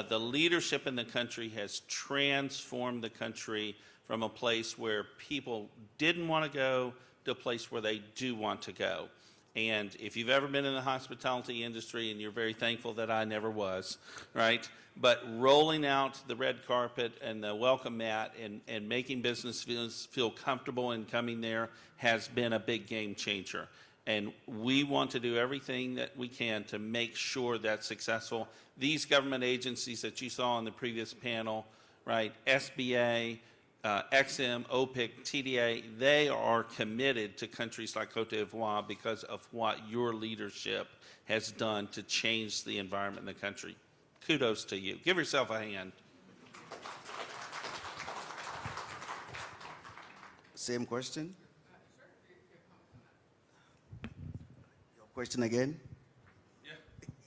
The leadership in the country has transformed the country from a place where people didn't want to go to a place where they do want to go. And if you've ever been in the hospitality industry, and you're very thankful that I never was, right? But rolling out the red carpet and the welcome mat and making business feel comfortable in coming there has been a big game changer. And we want to do everything that we can to make sure that's successful. These government agencies that you saw on the previous panel, right, SBA, XM, OPIC, TDA, they are committed to countries like Cote d'Ivoire because of what your leadership has done to change the environment in the country. Kudos to you. Give yourself a hand. Same question? Your question again? Yeah,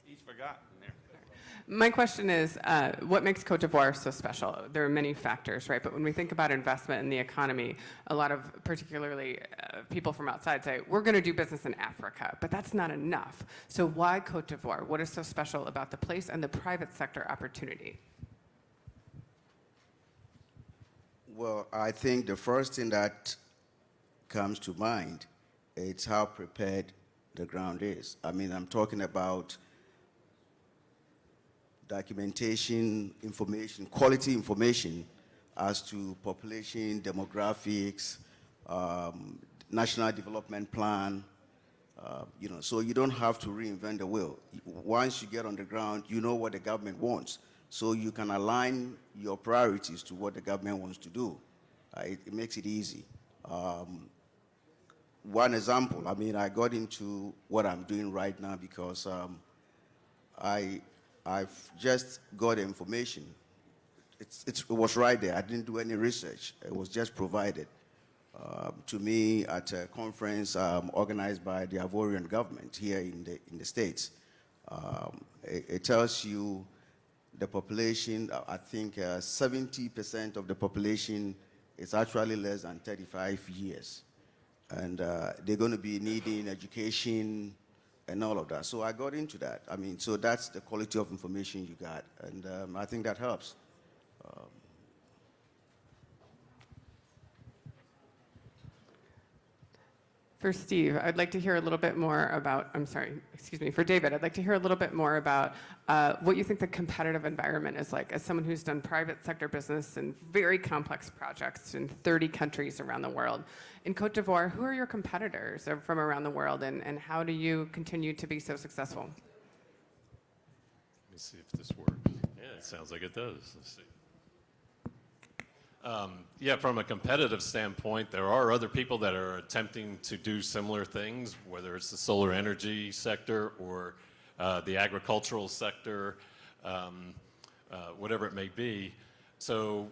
he's forgotten there. My question is, what makes Cote d'Ivoire so special? There are many factors, right? But when we think about investment in the economy, a lot of particularly people from outside say, we're going to do business in Africa, but that's not enough. So why Cote d'Ivoire? What is so special about the place and the private sector opportunity? Well, I think the first thing that comes to mind is how prepared the ground is. I mean, I'm talking about documentation, information, quality information as to population, demographics, national development plan, so you don't have to reinvent the wheel. Once you get on the ground, you know what the government wants, so you can align your priorities to what the government wants to do. It makes it easy. One example, I mean, I got into what I'm doing right now because I've just got information. It was right there. I didn't do any research. It was just provided to me at a conference organized by the Ivorian government here in the States. It tells you the population. I think 70% of the population is actually less than 35 years. And they're going to be needing education and all of that. So I got into that. I mean, so that's the quality of information you got. And I think that helps. For Steve, I'd like to hear a little bit more about, for David, I'd like to hear a little bit more about what you think the competitive environment is like as someone who's done private sector business in very complex projects in 30 countries around the world. In Cote d'Ivoire, who are your competitors from around the world, and how do you continue to be so successful? Let me see if this works. Yeah, it sounds like it does. Let's see. Yeah, from a competitive standpoint, there are other people that are attempting to do similar things, whether it's the solar energy sector or the agricultural sector, whatever it may be. So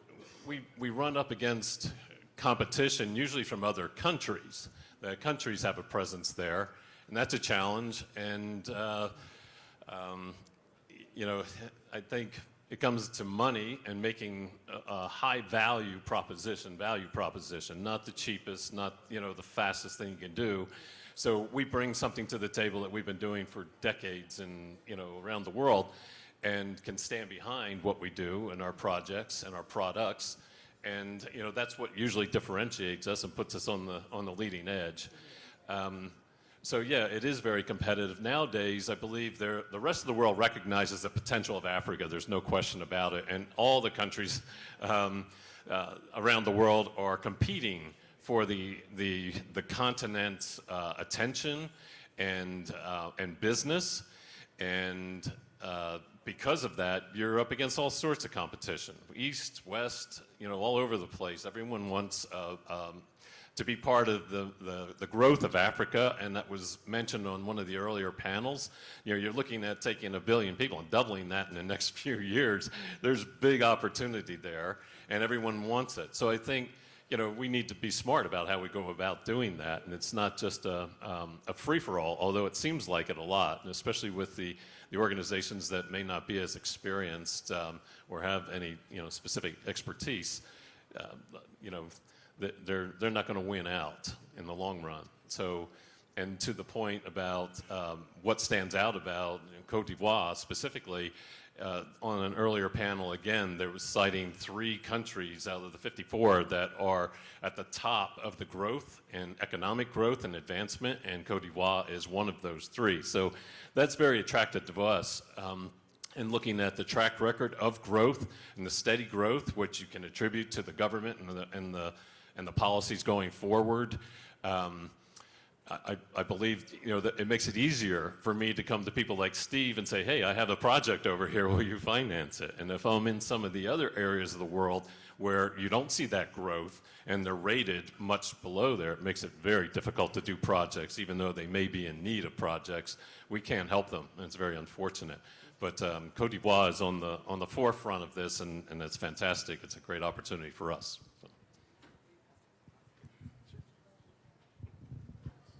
we run up against competition, usually from other countries. The countries have a presence there, and that's a challenge. And, I think it comes to money and making a high value proposition, not the cheapest, not the fastest thing you can do. So we bring something to the table that we've been doing for decades and around the world, and can stand behind what we do and our projects and our products, and that's what usually differentiates us and puts us on the leading edge. So yeah, it is very competitive. Nowadays, I believe the rest of the world recognizes the potential of Africa. There's no question about it. And all the countries around the world are competing for the continent's attention and business. And because of that, you're up against all sorts of competition, east, west, all over the place. Everyone wants to be part of the growth of Africa, and that was mentioned on one of the earlier panels. You're looking at taking 1 billion people and doubling that in the next few years. There's big opportunity there, and everyone wants it. So I think we need to be smart about how we go about doing that, and it's not just a free-for-all, although it seems like it a lot, and especially with the organizations that may not be as experienced or have any specific expertise. They're not going to win out in the long run. So, and to the point about what stands out about Cote d'Ivoire specifically, on an earlier panel again, there was citing 3 countries out of the 54 that are at the top of the growth and economic growth and advancement, and Cote d'Ivoire is one of those 3. So that's very attractive to us. And looking at the track record of growth and the steady growth, which you can attribute to the government and the policies going forward, I believe that it makes it easier for me to come to people like Steve and say, hey, I have a project over here, will you finance it? And if I'm in some of the other areas of the world where you don't see that growth and they're rated much below there, it makes it very difficult to do projects, even though they may be in need of projects. We can't help them, and it's very unfortunate. But Cote d'Ivoire is on the forefront of this, and it's fantastic. It's a great opportunity for us. So.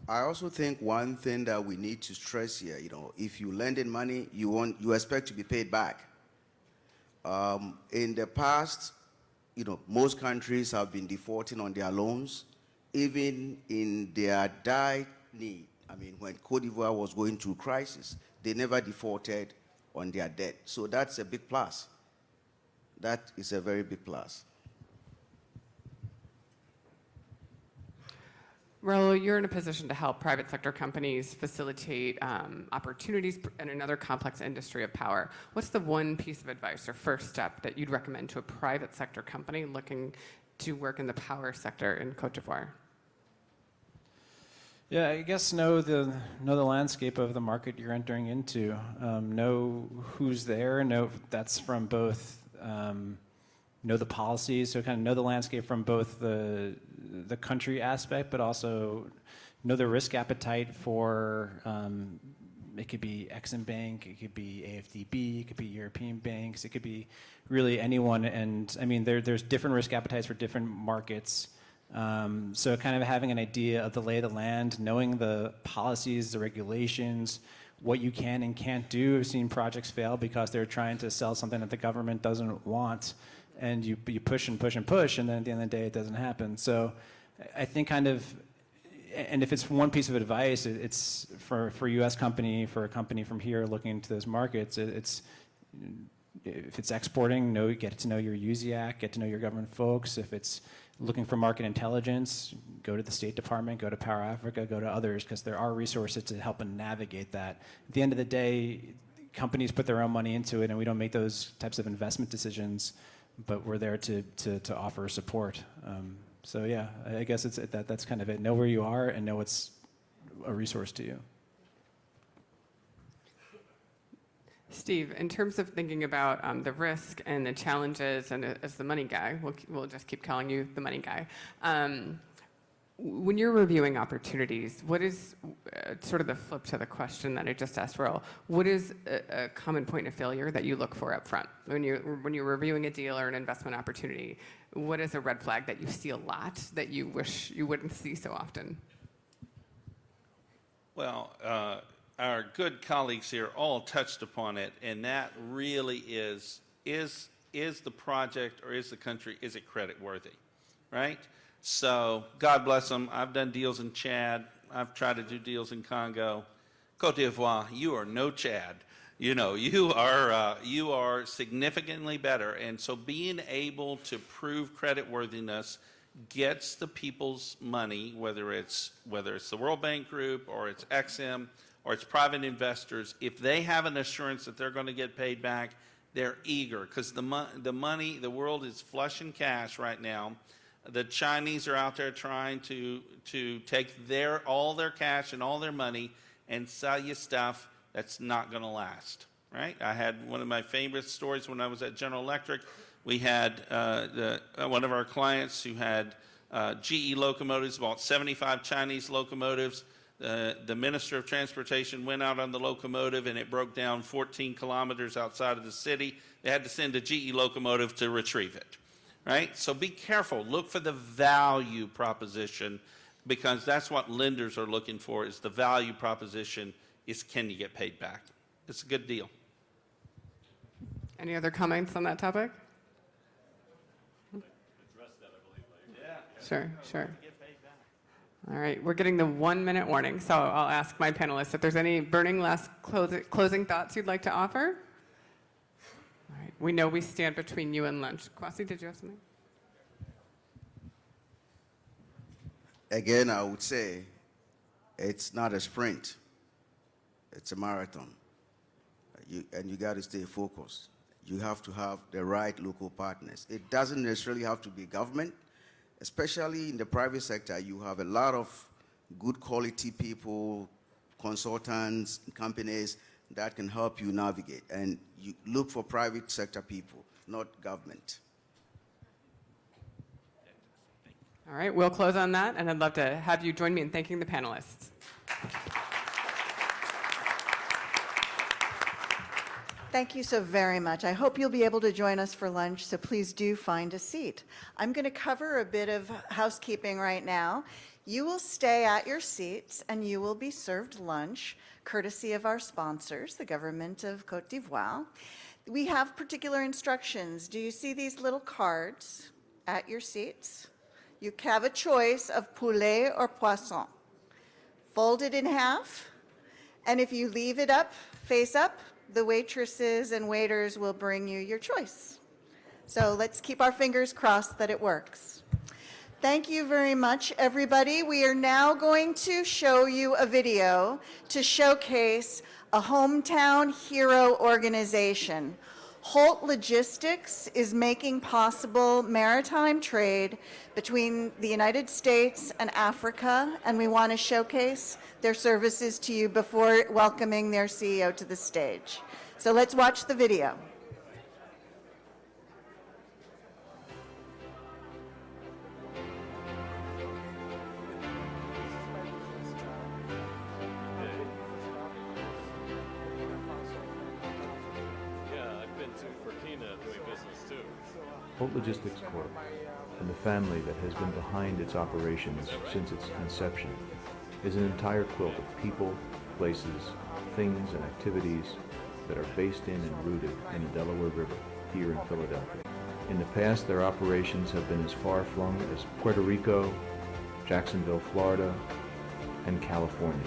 I also think one thing that we need to stress here, if you lend in money, you expect to be paid back. In the past, most countries have been defaulting on their loans, even in their dire need. I mean, when Cote d'Ivoire was going through crisis, they never defaulted on their debt. So that's a big plus. That is a very big plus. Raul, you're in a position to help private sector companies facilitate opportunities in another complex industry of power. What's the one piece of advice or first step that you'd recommend to a private sector company looking to work in the power sector in Côte d'Ivoire? Yeah, I guess know the landscape of the market you're entering into. Know who's there. Know that's from both. Know the policies, so kind of know the landscape from both the country aspect, but also know the risk appetite for. It could be Exim Bank, it could be AFDB, it could be European banks, it could be really anyone. And I mean, there's different risk appetites for different markets. So kind of having an idea of the lay of the land, knowing the policies, the regulations, what you can and can't do. I've seen projects fail because they're trying to sell something that the government doesn't want, and you push and push and push, and then at the end of the day, it doesn't happen. So I think kind of, and if it's one piece of advice, it's for a U.S. company, for a company from here looking into those markets, it's if it's exporting, get to know your USIAC, get to know your government folks. If it's looking for market intelligence, go to the State Department, go to Power Africa, go to others, because there are resources to help and navigate that. At the end of the day, companies put their own money into it, and we don't make those types of investment decisions, but we're there to offer support. So yeah, I guess that's kind of it. Know where you are and know it's a resource to you. Steve, in terms of thinking about the risk and the challenges, and as the money guy, we'll just keep calling you the money guy. When you're reviewing opportunities, what is sort of the flip to the question that I just asked Raul? What is a common point of failure that you look for up front when you're reviewing a deal or an investment opportunity? What is a red flag that you see a lot that you wish you wouldn't see so often? Well, our good colleagues here all touched upon it, and that really is the project or is the country, is it credit worthy, right? So God bless them. I've done deals in Chad. I've tried to do deals in Congo. Côte d'Ivoire, you are no Chad. You are significantly better. And so being able to prove creditworthiness gets the people's money, whether it's the World Bank Group or it's Exim or it's private investors. If they have an assurance that they're going to get paid back, they're eager, because the money, the world is flush in cash right now. The Chinese are out there trying to take all their cash and all their money and sell you stuff that's not going to last, right? I had one of my favorite stories when I was at General Electric. We had one of our clients who had GE locomotives, bought 75 Chinese locomotives. The Minister of Transportation went out on the locomotive and it broke down 14 kilometers outside of the city. They had to send a GE locomotive to retrieve it, right? So be careful. Look for the value proposition, because that's what lenders are looking for, is the value proposition is, can you get paid back? It's a good deal. Any other comments on that topic? Sure, sure. All right, we're getting the 1 minute warning, so I'll ask my panelists if there's any burning last closing thoughts you'd like to offer. All right, we know we stand between you and lunch. Kwasi, did you have something? Again, I would say it's not a sprint, it's a marathon. And you got to stay focused. You have to have the right local partners. It doesn't necessarily have to be government. Especially in the private sector, you have a lot of good quality people, consultants, companies that can help you navigate. And you look for private sector people, not government. All right, we'll close on that, and I'd love to have you join me in thanking the panelists. Thank you so very much. I hope you'll be able to join us for lunch, so please do find a seat. I'm going to cover a bit of housekeeping right now. You will stay at your seats and you will be served lunch, courtesy of our sponsors, the government of Cote d'Ivoire. We have particular instructions. Do you see these little cards at your seats? You have a choice of poulet or poisson. Fold it in half, and if you leave it up, face up, the waitresses and waiters will bring you your choice. So let's keep our fingers crossed that it works. Thank you very much, everybody. We are now going to show you a video to showcase a hometown hero organization. Holt Logistics is making possible maritime trade between the United States and Africa, and we want to showcase their services to you before welcoming their CEO to the stage. So let's watch the video. Holt Logistics Corp. and the family that has been behind its operations since its inception is an entire quilt of people, places, things, and activities that are based in and rooted in the Delaware River here in Philadelphia. In the past, their operations have been as far-flung as Puerto Rico, Jacksonville, Florida, and California.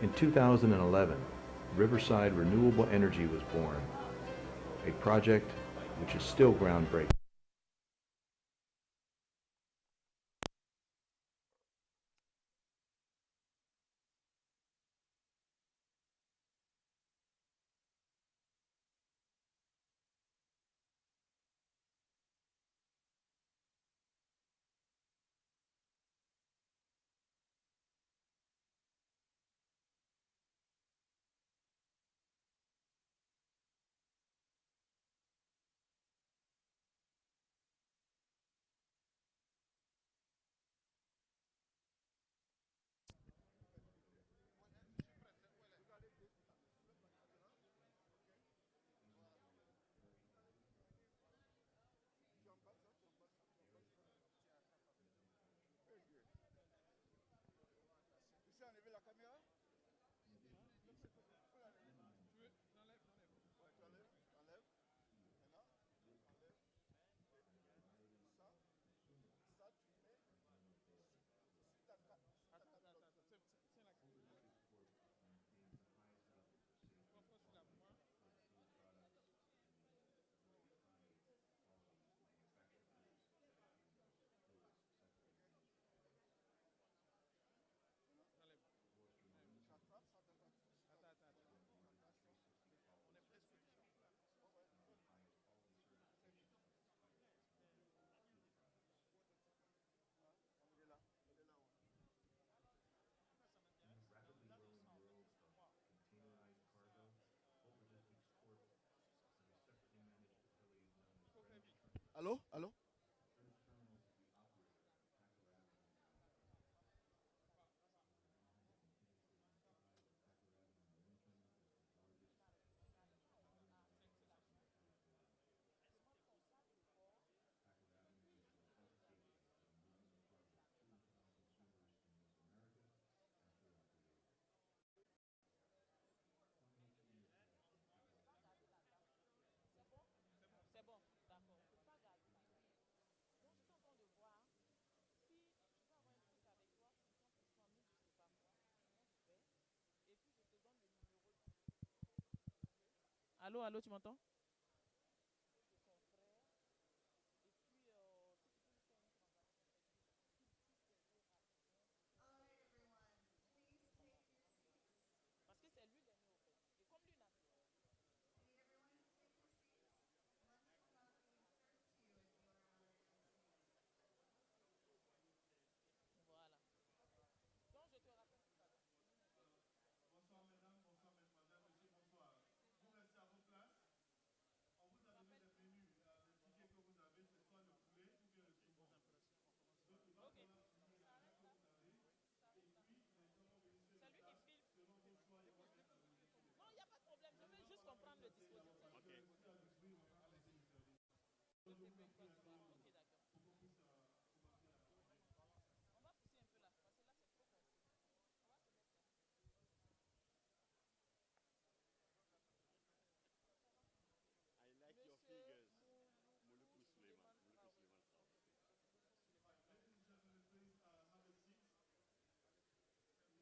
In 2011, Riverside Renewable Energy was born, a project which is still groundbreaking. Allô? Allô? Allô, allô, tu m'entends? Parce que c'est lui l'aîné au fait. Et comme lui n'a voilà. Donc je te rappelle tout à l'heure. Bonsoir mesdames, bonsoir mesdemoiselles, monsieur, bonsoir. Vous restez à vos places. On vous a donné des menus, des tickets que vous avez, c'est soit le poulet ou bien le saumon. Donc il va falloir finir les plats que vous avez. Et puis les gens vont venir sur les tables selon vos choix, ils vont mettre la nourriture dessus. Non, il n'y a pas de problème, je veux juste comprendre le dispositif. Ok. Allez-y, monsieur. Ok, d'accord. Pour qu'on puisse commencer à manger. On va pousser un peu là, parce que là c'est trop coincé. On va se mettre là. I like your figures. Muluku Suleiman. Ladies and gentlemen, please have a seat.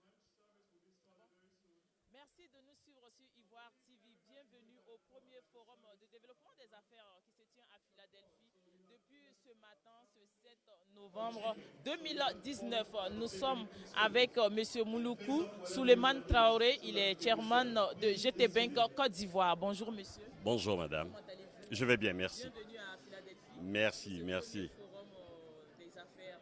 Lunch service will be started very soon. Merci de nous suivre sur Ivoire TV. Bienvenue au premier forum de développement des affaires qui se tient à Philadelphie depuis ce matin, ce 7 novembre 2019. Nous sommes avec M. Mouloukou Souleymane Traoré. Il est chairman de GT Bank Côte d'Ivoire. Bonjour monsieur. Bonjour madame. Je vais bien, merci. Bienvenue à Philadelphie. Merci, merci. Forum des affaires